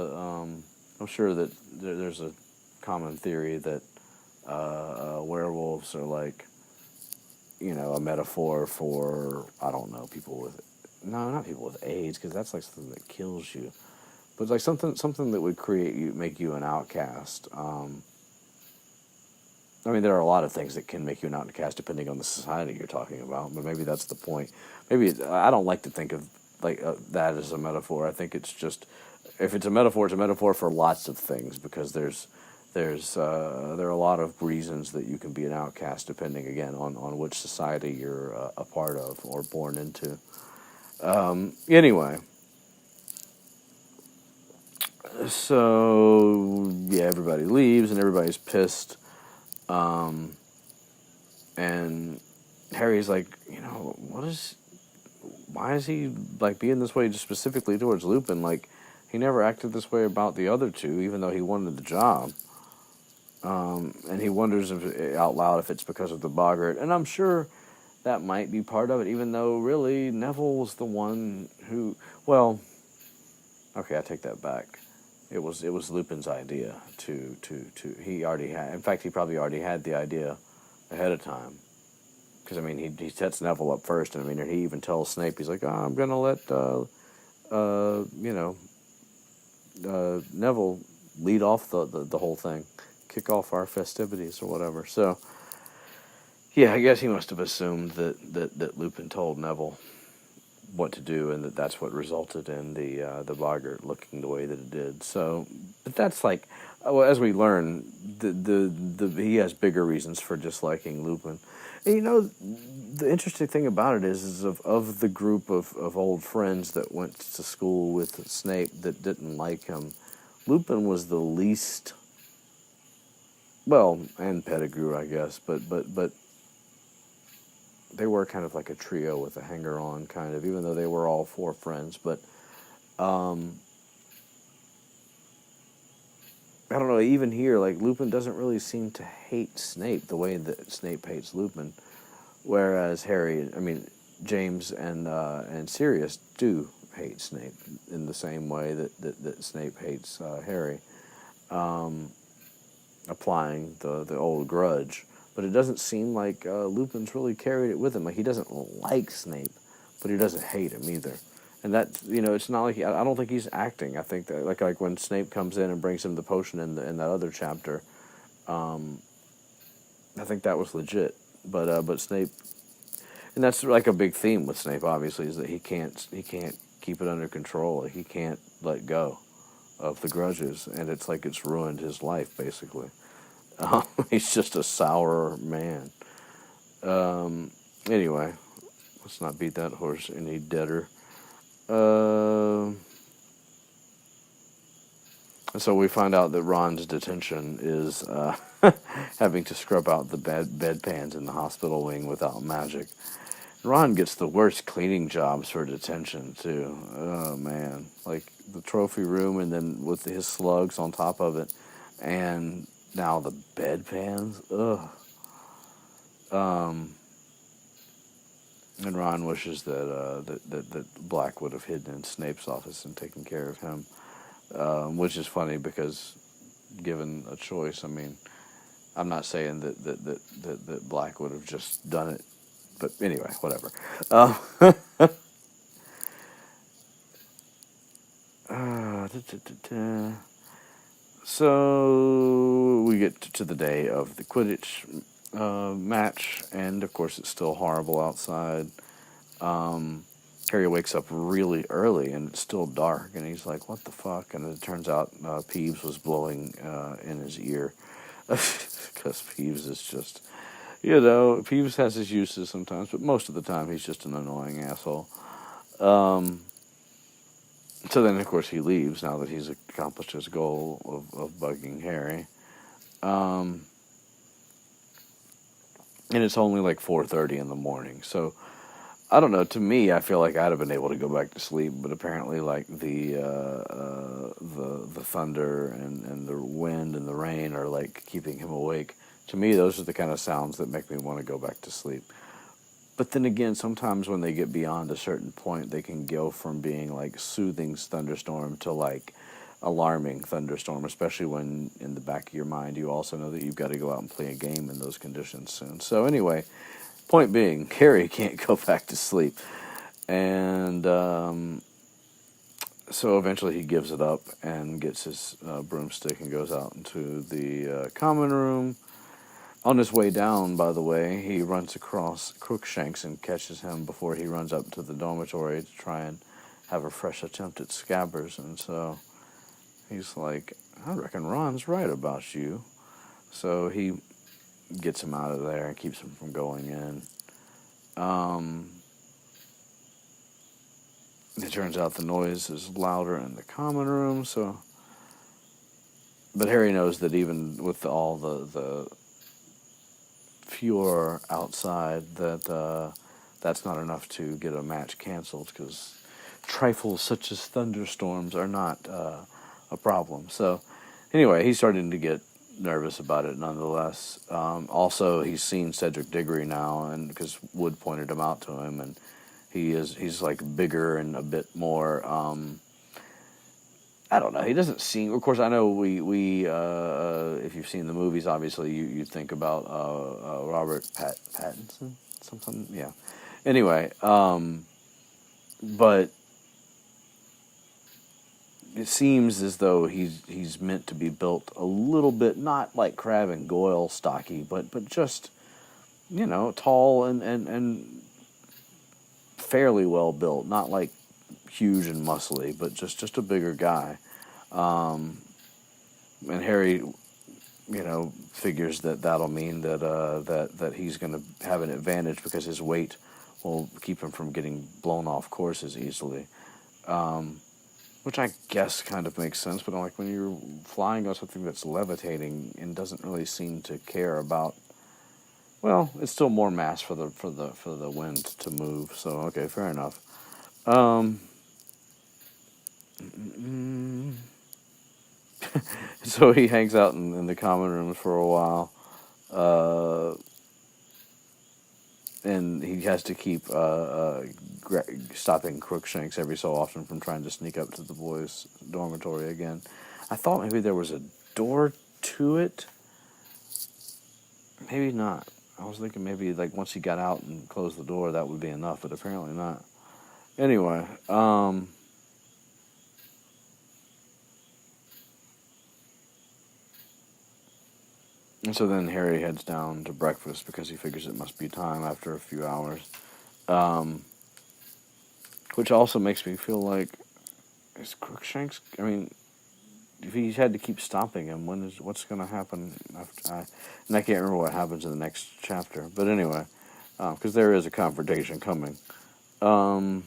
I'm sure that there's a common theory that werewolves are like, a metaphor for, I don't know, not people with AIDS, because that's like something that kills you, but like something that would make you an outcast. I mean, there are a lot of things that can make you an outcast depending on the society you're talking about, but maybe that's the point. I don't like to think of like that as a metaphor. I think it's just, if it's a metaphor for lots of things, because there are a lot of reasons that you can be an outcast depending, again, on which society you're a part of or born into. Anyway, so yeah, everybody leaves and everybody's pissed. And Harry's like, why is he like being this way just specifically towards Lupin? Like, he never acted this way about the other two, even though he wanted the job. And he wonders out loud if it's because of the boggart, and I'm sure that might be part of it, even though really Neville was the one who, well, okay, I take that back. It was Lupin's idea to he already had, in fact, he probably already had the idea ahead of time. Because, I mean, he sets Neville up first, and I mean, he even tells Snape, he's like, I'm going to let, Neville lead off the whole thing, kick off our festivities or whatever. So, yeah, I guess he must have assumed that Lupin told Neville what to do, and that's what resulted in the boggart looking the way that it did. So, but that's like, well, as we learn, he has bigger reasons for disliking Lupin. And, the interesting thing about it is of the group of old friends that went to school with Snape that didn't like him, Lupin was the least, well, and Pettigrew, I guess, but they were kind of like a trio with a hanger-on, kind of, even though they were all 4 friends. But I don't know, even here, like, Lupin doesn't really seem to hate Snape the way that Snape hates Lupin, whereas James and Sirius do hate Snape in the same way that Snape hates Harry, applying the old grudge. But it doesn't seem like Lupin's really carried it with him. Like, he doesn't like Snape, but he doesn't hate him either. And that, it's not like, I don't think he's acting. I think that, like when Snape comes in and brings him the potion in that other chapter, I think that was legit. But Snape, And that's like a big theme with Snape, obviously, is that he can't keep it under control. He can't let go of the grudges, and it's like it's ruined his life, basically. He's just a sour man. Anyway, let's not beat that horse any deader. So we find out that Ron's detention is having to scrub out the bedpans in the hospital wing without magic. Ron gets the worst cleaning jobs for detention, too. Oh, man. Like, the trophy room, and then with his slugs on top of it, and now the bedpans. Ugh. And Ron wishes that Black would have hidden in Snape's office and taken care of him. Which is funny because, given a choice, I mean, I'm not saying that Black would have just done it, but anyway, whatever. So we get to the day of the Quidditch match, and of course it's still horrible outside. Harry wakes up really early, and it's still dark, and he's like, what the fuck? And it turns out Peeves was blowing in his ear, because Peeves is just, Peeves has his uses sometimes, but most of the time he's just an annoying asshole. So then, of course, he leaves now that he's accomplished his goal of bugging Harry. And it's only like 4:30 in the morning, so I don't know. To me, I feel like I'd have been able to go back to sleep, but apparently, like the thunder and the wind and the rain are like keeping him awake. To me, those are the kind of sounds that make me want to go back to sleep. But then again, sometimes when they get beyond a certain point, they can go from being like soothing thunderstorm to like alarming thunderstorm, especially when in the back of your mind you also know that you've got to go out and play a game in those conditions soon. So anyway, point being, Harry can't go back to sleep. And so eventually he gives it up and gets his broomstick and goes out into the common room. On his way down, by the way, he runs across Crookshanks and catches him before he runs up to the dormitory to try and have a fresh attempt at Scabbers. And so he's like, I reckon Ron's right about you. So he gets him out of there and keeps him from going in. It turns out the noise is louder in the common room, so... But Harry knows that even with all the furor outside, that that's not enough to get a match canceled, because trifles such as thunderstorms are not a problem. So, anyway, he's starting to get nervous about it nonetheless. Also, he's seen Cedric Diggory now, and because Wood pointed him out to him, and he's like bigger and a bit more, I don't know, he doesn't seem, of course I know we if you've seen the movies, obviously you think about Robert Pattinson, something, yeah. Anyway, but it seems as though he's meant to be built a little bit, not like Crabbe and Goyle stocky, but just, tall and fairly well built, not like huge and muscly, but just a bigger guy. And Harry, figures that'll mean that he's going to have an advantage because his weight will keep him from getting blown off course as easily. Which I guess kind of makes sense, but like when you're flying on something that's levitating and doesn't really seem to care about, well, it's still more mass for the wind to move. So okay, fair enough. So he hangs out in the common rooms for a while, and he has to keep stopping Crookshanks every so often from trying to sneak up to the boys' dormitory again. I thought maybe there was a door to it. Maybe not. I was thinking maybe like once he got out and closed the door, that would be enough, but apparently not. Anyway, and so then Harry heads down to breakfast because he figures it must be time after a few hours. Which also makes me feel like, is Crookshanks, I mean, if he had to keep stopping him, what's going to happen after, and I can't remember what happens in the next chapter, but anyway, because there is a confrontation coming. So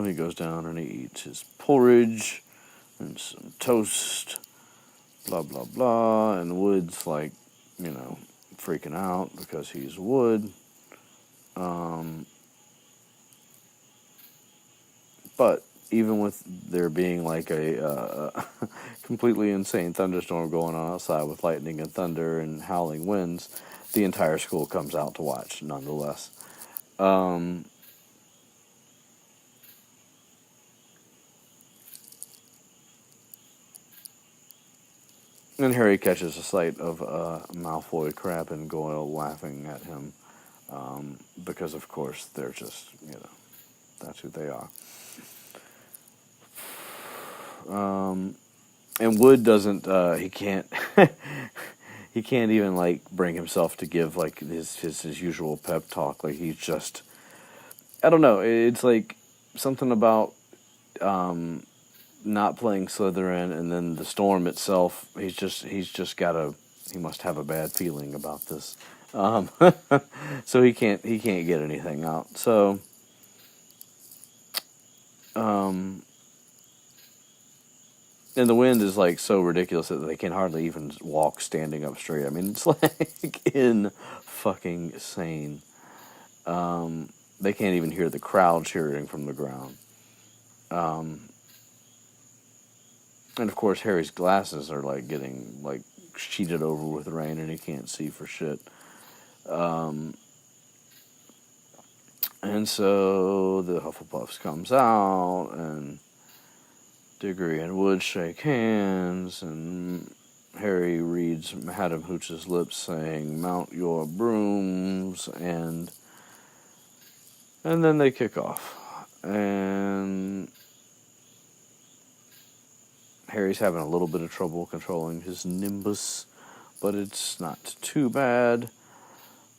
he goes down and he eats his porridge and some toast, blah, blah, blah, and Wood's like, freaking out because he's Wood. But even with there being like a completely insane thunderstorm going on outside with lightning and thunder and howling winds, the entire school comes out to watch nonetheless. And Harry catches a sight of Malfoy, Crabbe, and Goyle laughing at him because, of course, they're just, that's who they are. And Wood doesn't, he can't, he can't even, like, bring himself to give, like, his usual pep talk. Like, he's just, I don't know, it's like something about not playing Slytherin, and then the storm itself, he must have a bad feeling about this. So he can't get anything out. So, and the wind is like so ridiculous that they can hardly even walk standing up straight. I mean, it's like fucking insane. They can't even hear the crowd cheering from the ground. And of course, Harry's glasses are like getting like sheeted over with rain, and he can't see for shit. And so the Hufflepuffs comes out, and Diggory and Wood shake hands, and Harry reads Madam Hooch's lips saying, "Mount your brooms," and then they kick off. And Harry's having a little bit of trouble controlling his nimbus, but it's not too bad.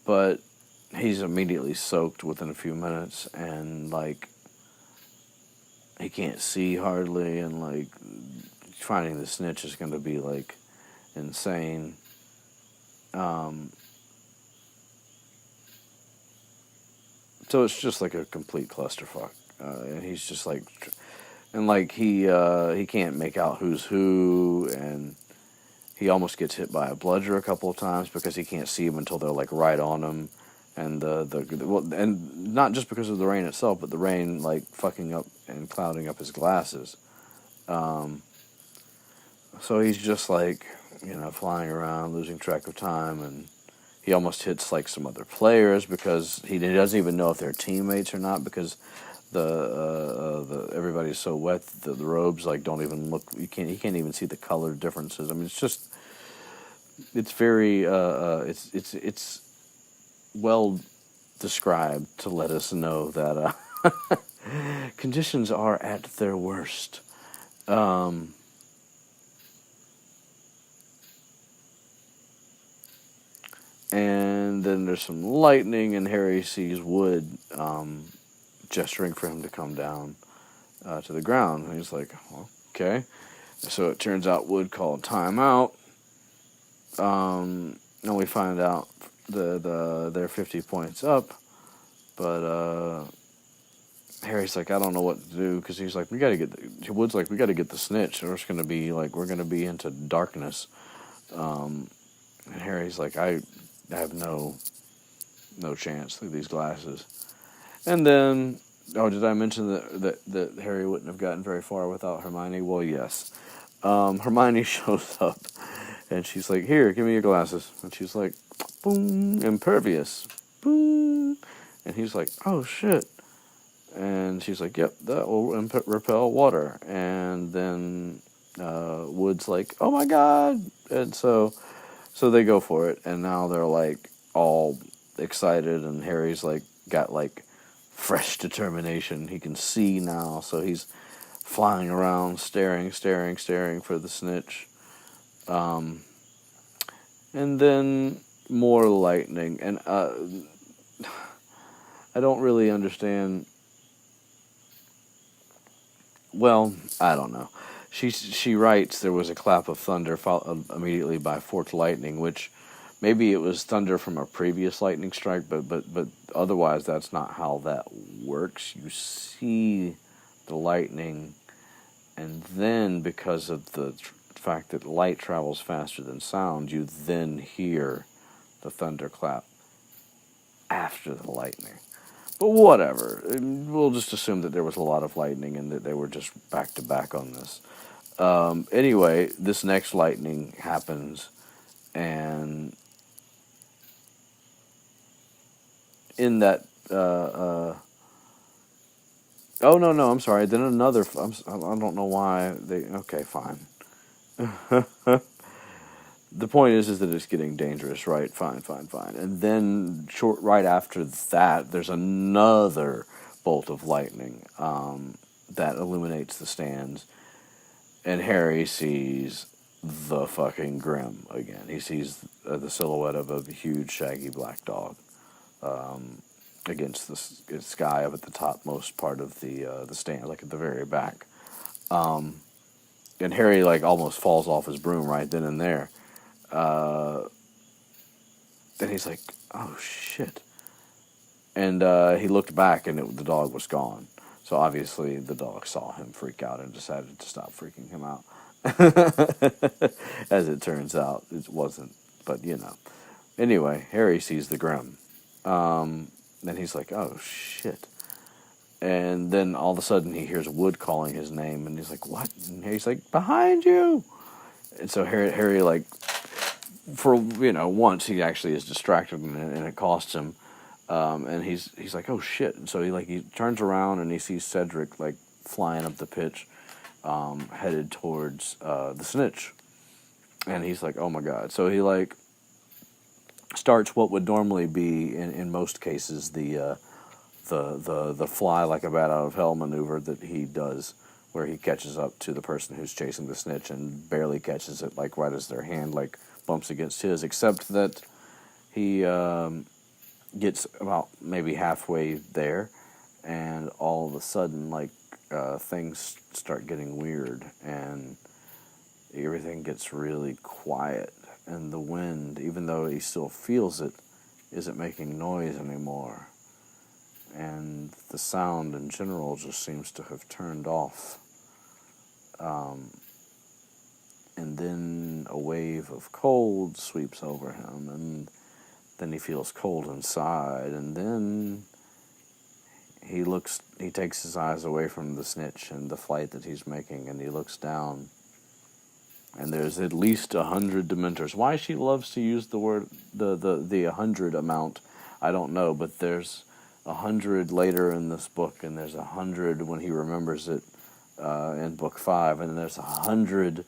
But he's immediately soaked within a few minutes, and, like, he can't see hardly, and, like, finding the snitch is going to be, like, insane. So it's just, like, a complete clusterfuck. And he's just, like... And, like, he can't make out who's who, and he almost gets hit by a bludger a couple of times because he can't see them until they're, like, right on him. And and not just because of the rain itself, but the rain, like, fucking up and clouding up his glasses. So he's just, like, flying around, losing track of time, and he almost hits, like, some other players because he doesn't even know if they're teammates or not, because the everybody's so wet that the robes, like, don't even look. He can't even see the color differences. I mean, it's very it's well described to let us know that conditions are at their worst. And then there's some lightning, and Harry sees Wood gesturing for him to come down to the ground. And he's like, okay. So it turns out Wood called timeout. And we find out they're 50 points up. But Harry's like, I don't know what to do, because he's like, Wood's like, we got to get the snitch, or it's going to be like, we're going to be into darkness. And Harry's like, I have no chance through these glasses. And then, did I mention that Harry wouldn't have gotten very far without Hermione? Well, yes. Hermione shows up, and she's like, here, give me your glasses. And she's like, boom, impervious, boom. And he's like, oh, shit. And she's like, yep, that will repel water. And then Wood's like, oh, my God. And so they go for it, and now they're, like, all excited, and Harry's, like, got, like, fresh determination. He can see now, so he's flying around, staring for the snitch. And then more lightning, and I don't really understand. Well, I don't know. She writes there was a clap of thunder followed immediately by forked lightning, which maybe it was thunder from a previous lightning strike, but otherwise that's not how that works. You see the lightning, and then because of the fact that light travels faster than sound, you then hear the thunderclap after the lightning. But whatever. We'll just assume that there was a lot of lightning and that they were just back to back on this. Anyway, this next lightning happens, and in that. Oh, no, I'm sorry. Then another. I don't know why they. Okay, fine. The point is that it's getting dangerous, right? Fine. And then right after that, there's another bolt of lightning that illuminates the stands, and Harry sees the fucking Grim again. He sees the silhouette of a huge, shaggy black dog against the sky up at the topmost part of the stand, like at the very back. And Harry almost falls off his broom right then and there. And he's like, "Oh shit!" And he looked back, and the dog was gone. So obviously, the dog saw him freak out and decided to stop freaking him out. As it turns out, it wasn't. But Anyway, Harry sees the Grim. Then he's like, "Oh shit!" And then all of a sudden, he hears Wood calling his name, and he's like, "What?" And he's like, "Behind you!" And so Harry for once he actually is distracted and it costs him, and he's like, "Oh shit!" And so he turns around and he sees Cedric flying up the pitch, headed towards the snitch, and he's like, "Oh my god!" So he starts what would normally be in most cases the fly like a bat out of hell maneuver that he does, where he catches up to the person who's chasing the snitch and barely catches it right as their hand bumps against his, except that he gets about maybe halfway there, and all of a sudden things start getting weird, and everything gets really quiet, and the wind, even though he still feels it, isn't making noise anymore, and the sound in general just seems to have turned off. And then a wave of cold sweeps over him, and then he feels cold inside, and then he takes his eyes away from the snitch and the flight that he's making, and he looks down, and there's at least 100 Dementors. Why she loves to use the word, the 100 amount, I don't know, but there's 100 later in this book, and there's 100 when he remembers it in book 5, and then there's 100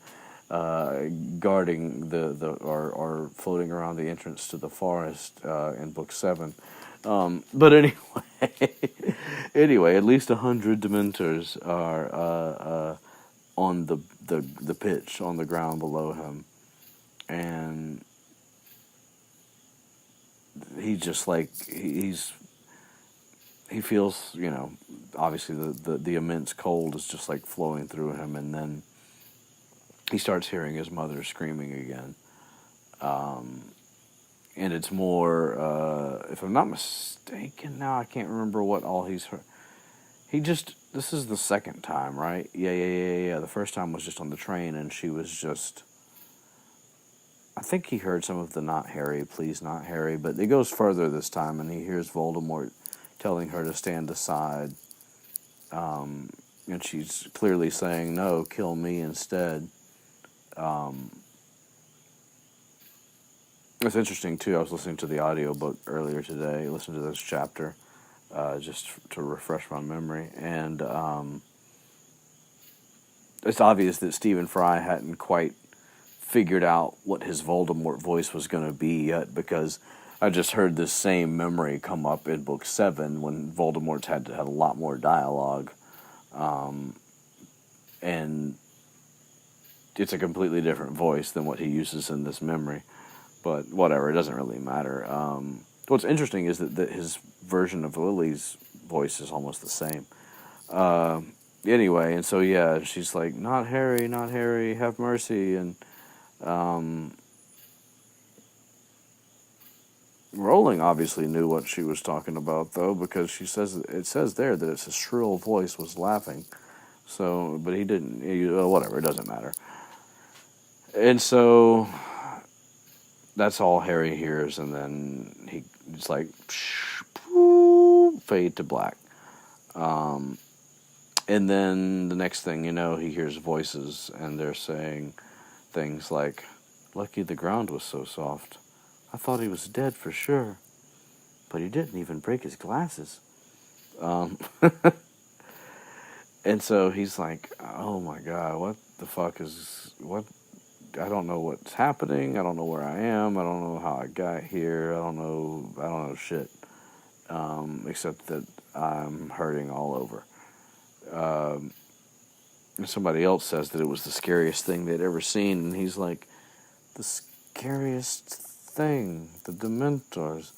guarding or floating around the entrance to the forest in book 7. But anyway, at least 100 Dementors are on the pitch on the ground below him, and he just he feels obviously the immense cold is just flowing through him, and then he starts hearing his mother screaming again. And it's more, if I'm not mistaken now, I can't remember what all he's heard. This is the second time, right? Yeah. The first time was just on the train, and she was just, I think he heard some of the "not Harry, please not Harry," but it goes further this time, and he hears Voldemort telling her to stand aside. And she's clearly saying, "No, kill me instead." It's interesting, too. I was listening to the audiobook earlier today, listened to this chapter, just to refresh my memory. And it's obvious that Stephen Fry hadn't quite figured out what his Voldemort voice was going to be yet, because I just heard this same memory come up in book 7 when Voldemort's had to have a lot more dialogue. And it's a completely different voice than what he uses in this memory. But whatever, it doesn't really matter. what's interesting is that his version of Lily's voice is almost the same. Anyway, and so yeah, she's like, not Harry, have mercy. And Rowling obviously knew what she was talking about, though, because it says there that it's a shrill voice was laughing. So, but he didn't. Whatever, it doesn't matter. And so that's all Harry hears, and then it's like fade to black. And then the next thing you know, he hears voices, and they're saying things like, "Lucky the ground was so soft. I thought he was dead for sure, but he didn't even break his glasses." And so he's like, "Oh my God, what the fuck is what? I don't know what's happening. I don't know where I am. I don't know how I got here. I don't know shit, except that I'm hurting all over." And somebody else says that it was the scariest thing they'd ever seen, and he's like, "The scariest thing, the Dementors."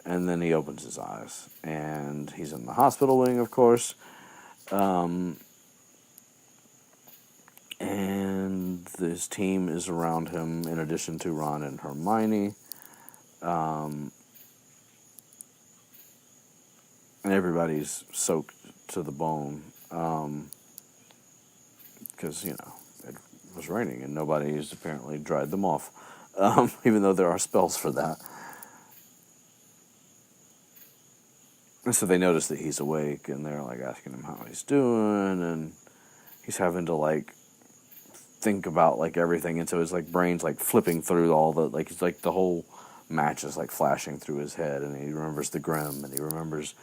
And then he opens his eyes, and he's in the hospital wing, of course. And his team is around him, in addition to Ron and Hermione. And everybody's soaked to the bone. Because, it was raining, and nobody's apparently dried them off. Even though there are spells for that. And so they notice that he's awake, and they're, asking him how he's doing, and he's having to, think about, everything, and so his, brain's, flipping through all the, it's the whole match is, flashing through his head, and he remembers the Grim, and he remembers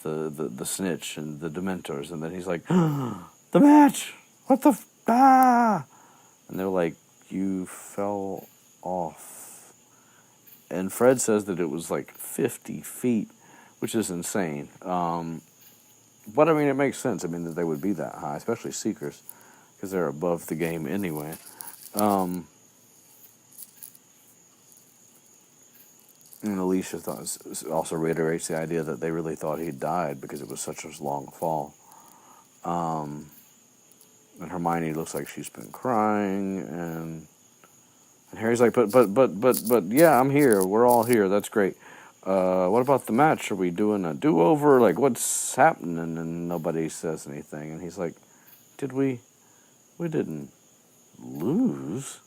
the Snitch, and the Dementors, and then he's like, "The match! What the ah!" And they're like, "You fell off." And Fred says that it was, 50 feet, which is insane. But, I mean, it makes sense. I mean, that they would be that high, especially Seekers, because they're above the game anyway. And Alicia also reiterates the idea that they really thought he'd died because it was such a long fall. And Hermione looks like she's been crying, and Harry's like, but, yeah, I'm here. We're all here. That's great. What about the match? Are we doing a do-over? What's happening? And nobody says anything. And he's like, we didn't lose.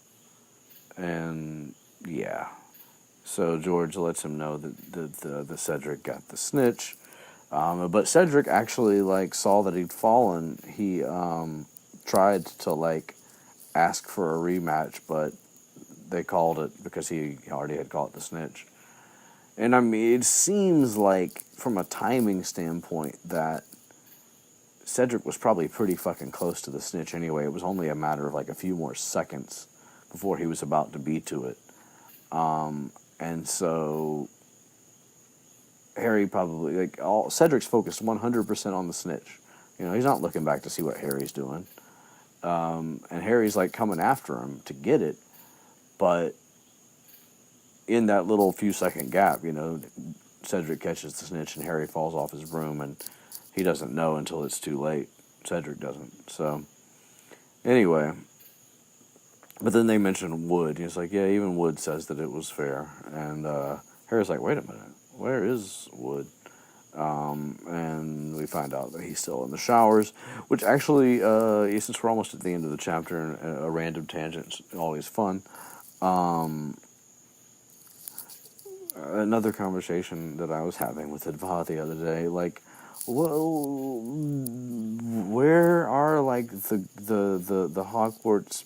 And, yeah. So George lets him know that the Cedric got the snitch. But Cedric actually, saw that he'd fallen. He, tried to, ask for a rematch, but they called it because he already had caught the snitch. And, I mean, it seems like, from a timing standpoint, that Cedric was probably pretty fucking close to the snitch anyway. It was only a matter of, a few more seconds before he was about to be to it. And so Harry probably, Cedric's focused 100% on the snitch. He's not looking back to see what Harry's doing. And Harry's, coming after him to get it. But in that little few second gap, Cedric catches the snitch and Harry falls off his broom, and he doesn't know until it's too late. Cedric doesn't. So, anyway. But then they mention Wood. He's like, yeah, even Wood says that it was fair. And Harry's like, wait a minute. Where is Wood? And we find out that he's still in the showers, which actually, since we're almost at the end of the chapter, and a random tangent's always fun. Another conversation that I was having with Adva the other day, where are the Hogwarts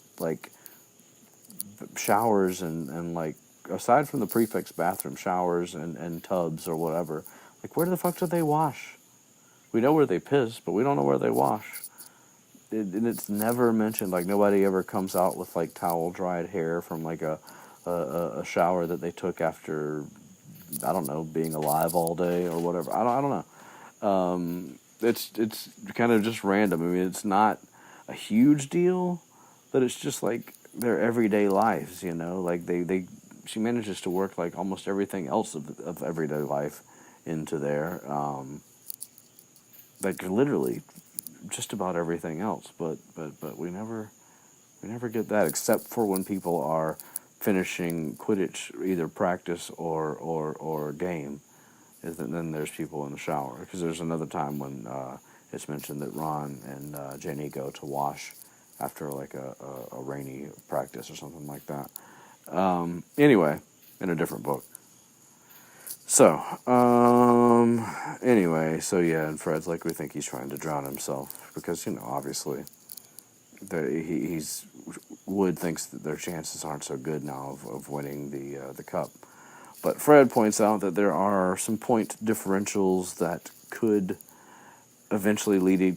showers and aside from the prefect's bathroom, showers and tubs or whatever, where the fuck do they wash? We know where they piss, but we don't know where they wash. And it's never mentioned. Nobody ever comes out with towel dried hair from a shower that they took after, I don't know, being alive all day or whatever. I don't know. It's kind of just random. I mean, it's not a huge deal, but it's just their everyday lives, they she manages to work like almost everything else of everyday life into there. Like literally just about everything else, but we never get that, except for when people are finishing Quidditch, either practice or game. Then there's people in the shower, because there's another time when it's mentioned that Ron and Jenny go to wash after like a rainy practice or something like that. Anyway, in a different book. So, anyway, so yeah, and Fred's like, we think he's trying to drown himself, because, obviously, Wood thinks that their chances aren't so good now of winning the cup. But Fred points out that there are some point differentials that could eventually lead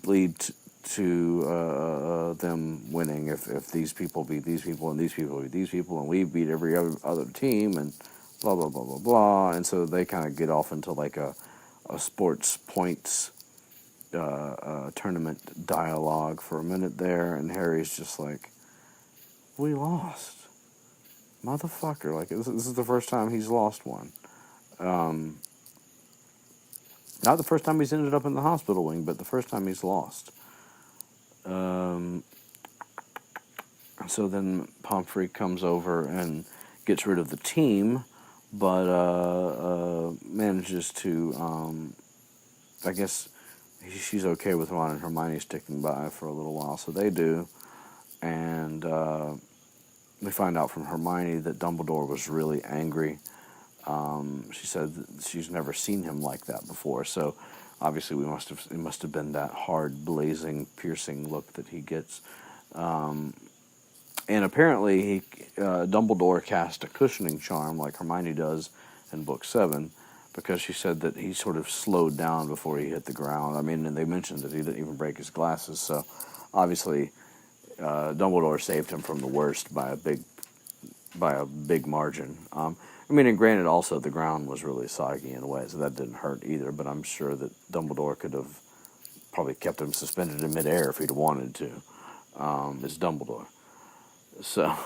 to them winning if these people beat these people and these people beat these people and we beat every other team and blah blah blah blah blah. And so they kind of get off into like a sports points tournament dialogue for a minute there, and Harry's just like, we lost, motherfucker. Like, this is the first time he's lost one. Not the first time he's ended up in the hospital wing, but the first time he's lost. So then Pomfrey comes over and gets rid of the team, but manages to, I guess she's okay with Ron and Hermione sticking by for a little while, so they do. And we find out from Hermione that Dumbledore was really angry. She said that she's never seen him like that before, so obviously it must have been that hard, blazing, piercing look that he gets. And apparently Dumbledore cast a cushioning charm like Hermione does in Book 7, because she said that he sort of slowed down before he hit the ground. I mean, and they mentioned that he didn't even break his glasses, so obviously Dumbledore saved him from the worst by a big margin. I mean, and granted, also the ground was really soggy in a way, so that didn't hurt either. But I'm sure that Dumbledore could have probably kept him suspended in midair if he'd wanted to. It's Dumbledore, so.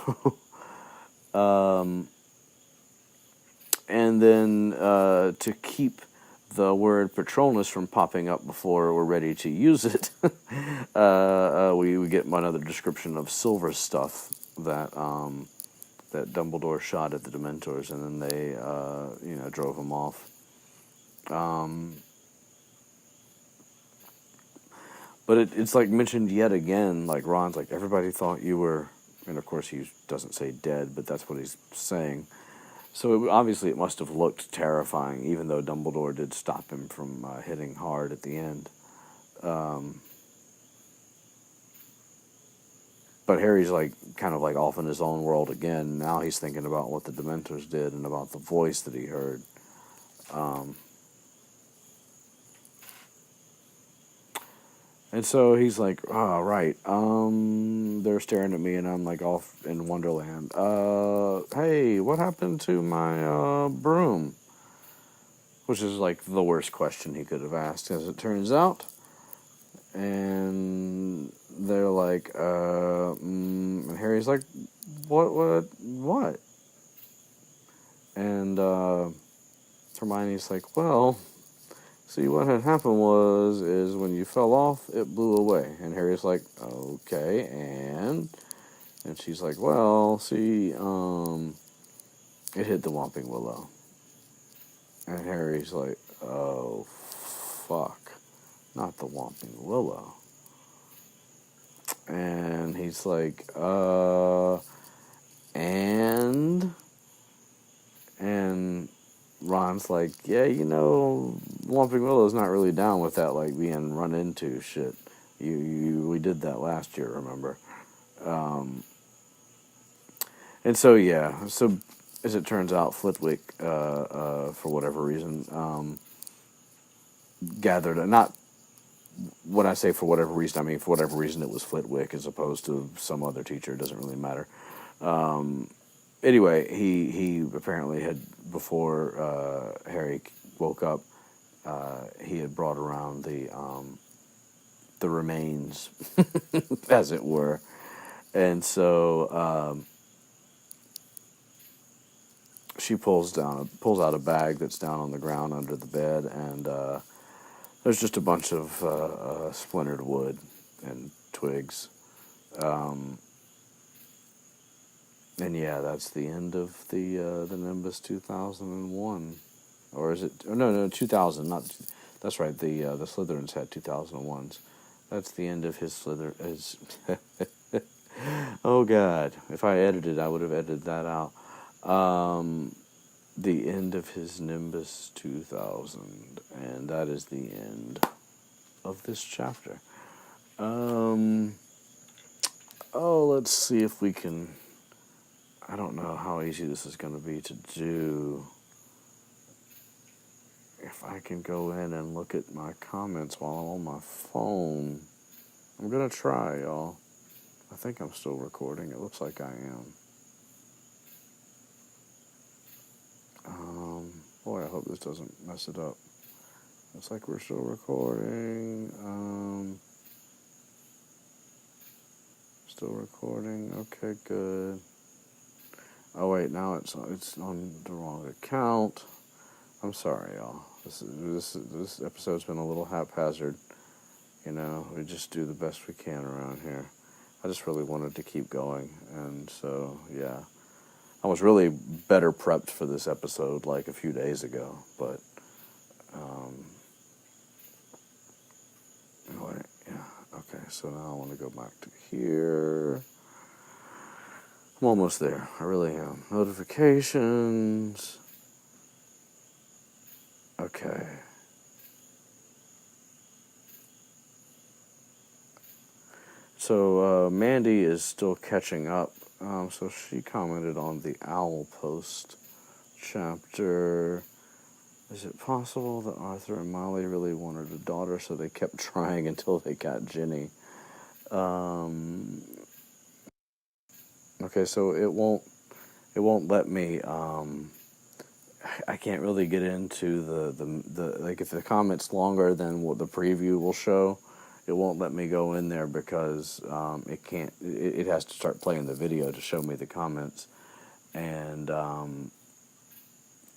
And then to keep the word Patronus from popping up before we're ready to use it, we get another description of silver stuff that Dumbledore shot at the Dementors, and then they drove him off. But it's like mentioned yet again, like Ron's like, everybody thought you were, and of course he doesn't say dead, but that's what he's saying. So obviously it must have looked terrifying, even though Dumbledore did stop him from hitting hard at the end. But Harry's like kind of like off in his own world again. Now he's thinking about what the Dementors did and about the voice that he heard. And so he's like, oh, right. They're staring at me and I'm like off in Wonderland. Hey, what happened to my broom? Which is like the worst question he could have asked, as it turns out. And they're like, and Harry's like, what? And Hermione's like, well, see, what had happened is when you fell off, it blew away. And Harry's like, okay, and she's like, well, see, it hit the Whomping Willow. And Harry's like, oh, fuck, not the Whomping Willow. And he's like, and Ron's like, yeah, Whomping Willow's not really down with that, like, being run into shit. We did that last year, remember? And so, yeah, so as it turns out, Flitwick, for whatever reason, gathered, not, when I say for whatever reason, I mean for whatever reason it was Flitwick as opposed to some other teacher. It doesn't really matter. Anyway, he apparently had, before Harry woke up, he had brought around the remains, as it were. And so she pulls out a bag that's down on the ground under the bed, and there's just a bunch of splintered wood and twigs. And yeah, that's the end of the Nimbus 2001, or is it? Oh, no, 2000. Not that's right. The Slytherins had 2001s. That's the end of his His oh God! If I edited, I would have edited that out. The end of his Nimbus 2000, and that is the end of this chapter. Let's see if we can. I don't know how easy this is going to be to do. If I can go in and look at my comments while I'm on my phone. I'm going to try, y'all. I think I'm still recording. It looks like I am. Boy, I hope this doesn't mess it up. Looks like we're still recording. Still recording. Okay, good. Oh wait, now it's on the wrong account. I'm sorry, y'all. This episode's been a little haphazard. You know, we just do the best we can around here. I just really wanted to keep going, and so yeah, I was really better prepped for this episode like a few days ago, but anyway, yeah. Okay, so now I want to go back to here. I'm almost there. I really am. Notifications. Okay. So Mandy is still catching up. So she commented on the Owl Post chapter. Is it possible that Arthur and Molly really wanted a daughter, so they kept trying until they got Ginny? Okay, so it won't let me. I can't really get into the like if the comment's longer than what the preview will show. It won't let me go in there because it can't. It has to start playing the video to show me the comments, and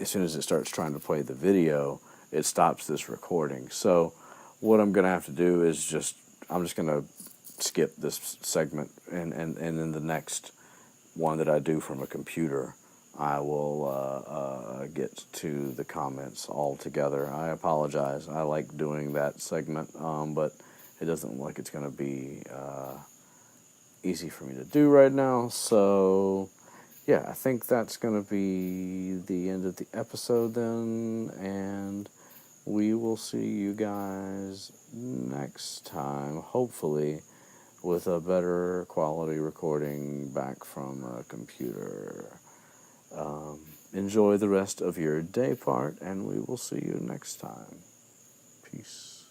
as soon as it starts trying to play the video, it stops this recording. So what I'm gonna have to do is I'm just gonna skip this segment, and in the next one that I do from a computer, I will get to the comments all together. I apologize. I like doing that segment, but it doesn't look like it's going to be easy for me to do right now. So, yeah, I think that's going to be the end of the episode then, and we will see you guys next time, hopefully with a better quality recording back from a computer. Enjoy the rest of your day part, and we will see you next time. Peace.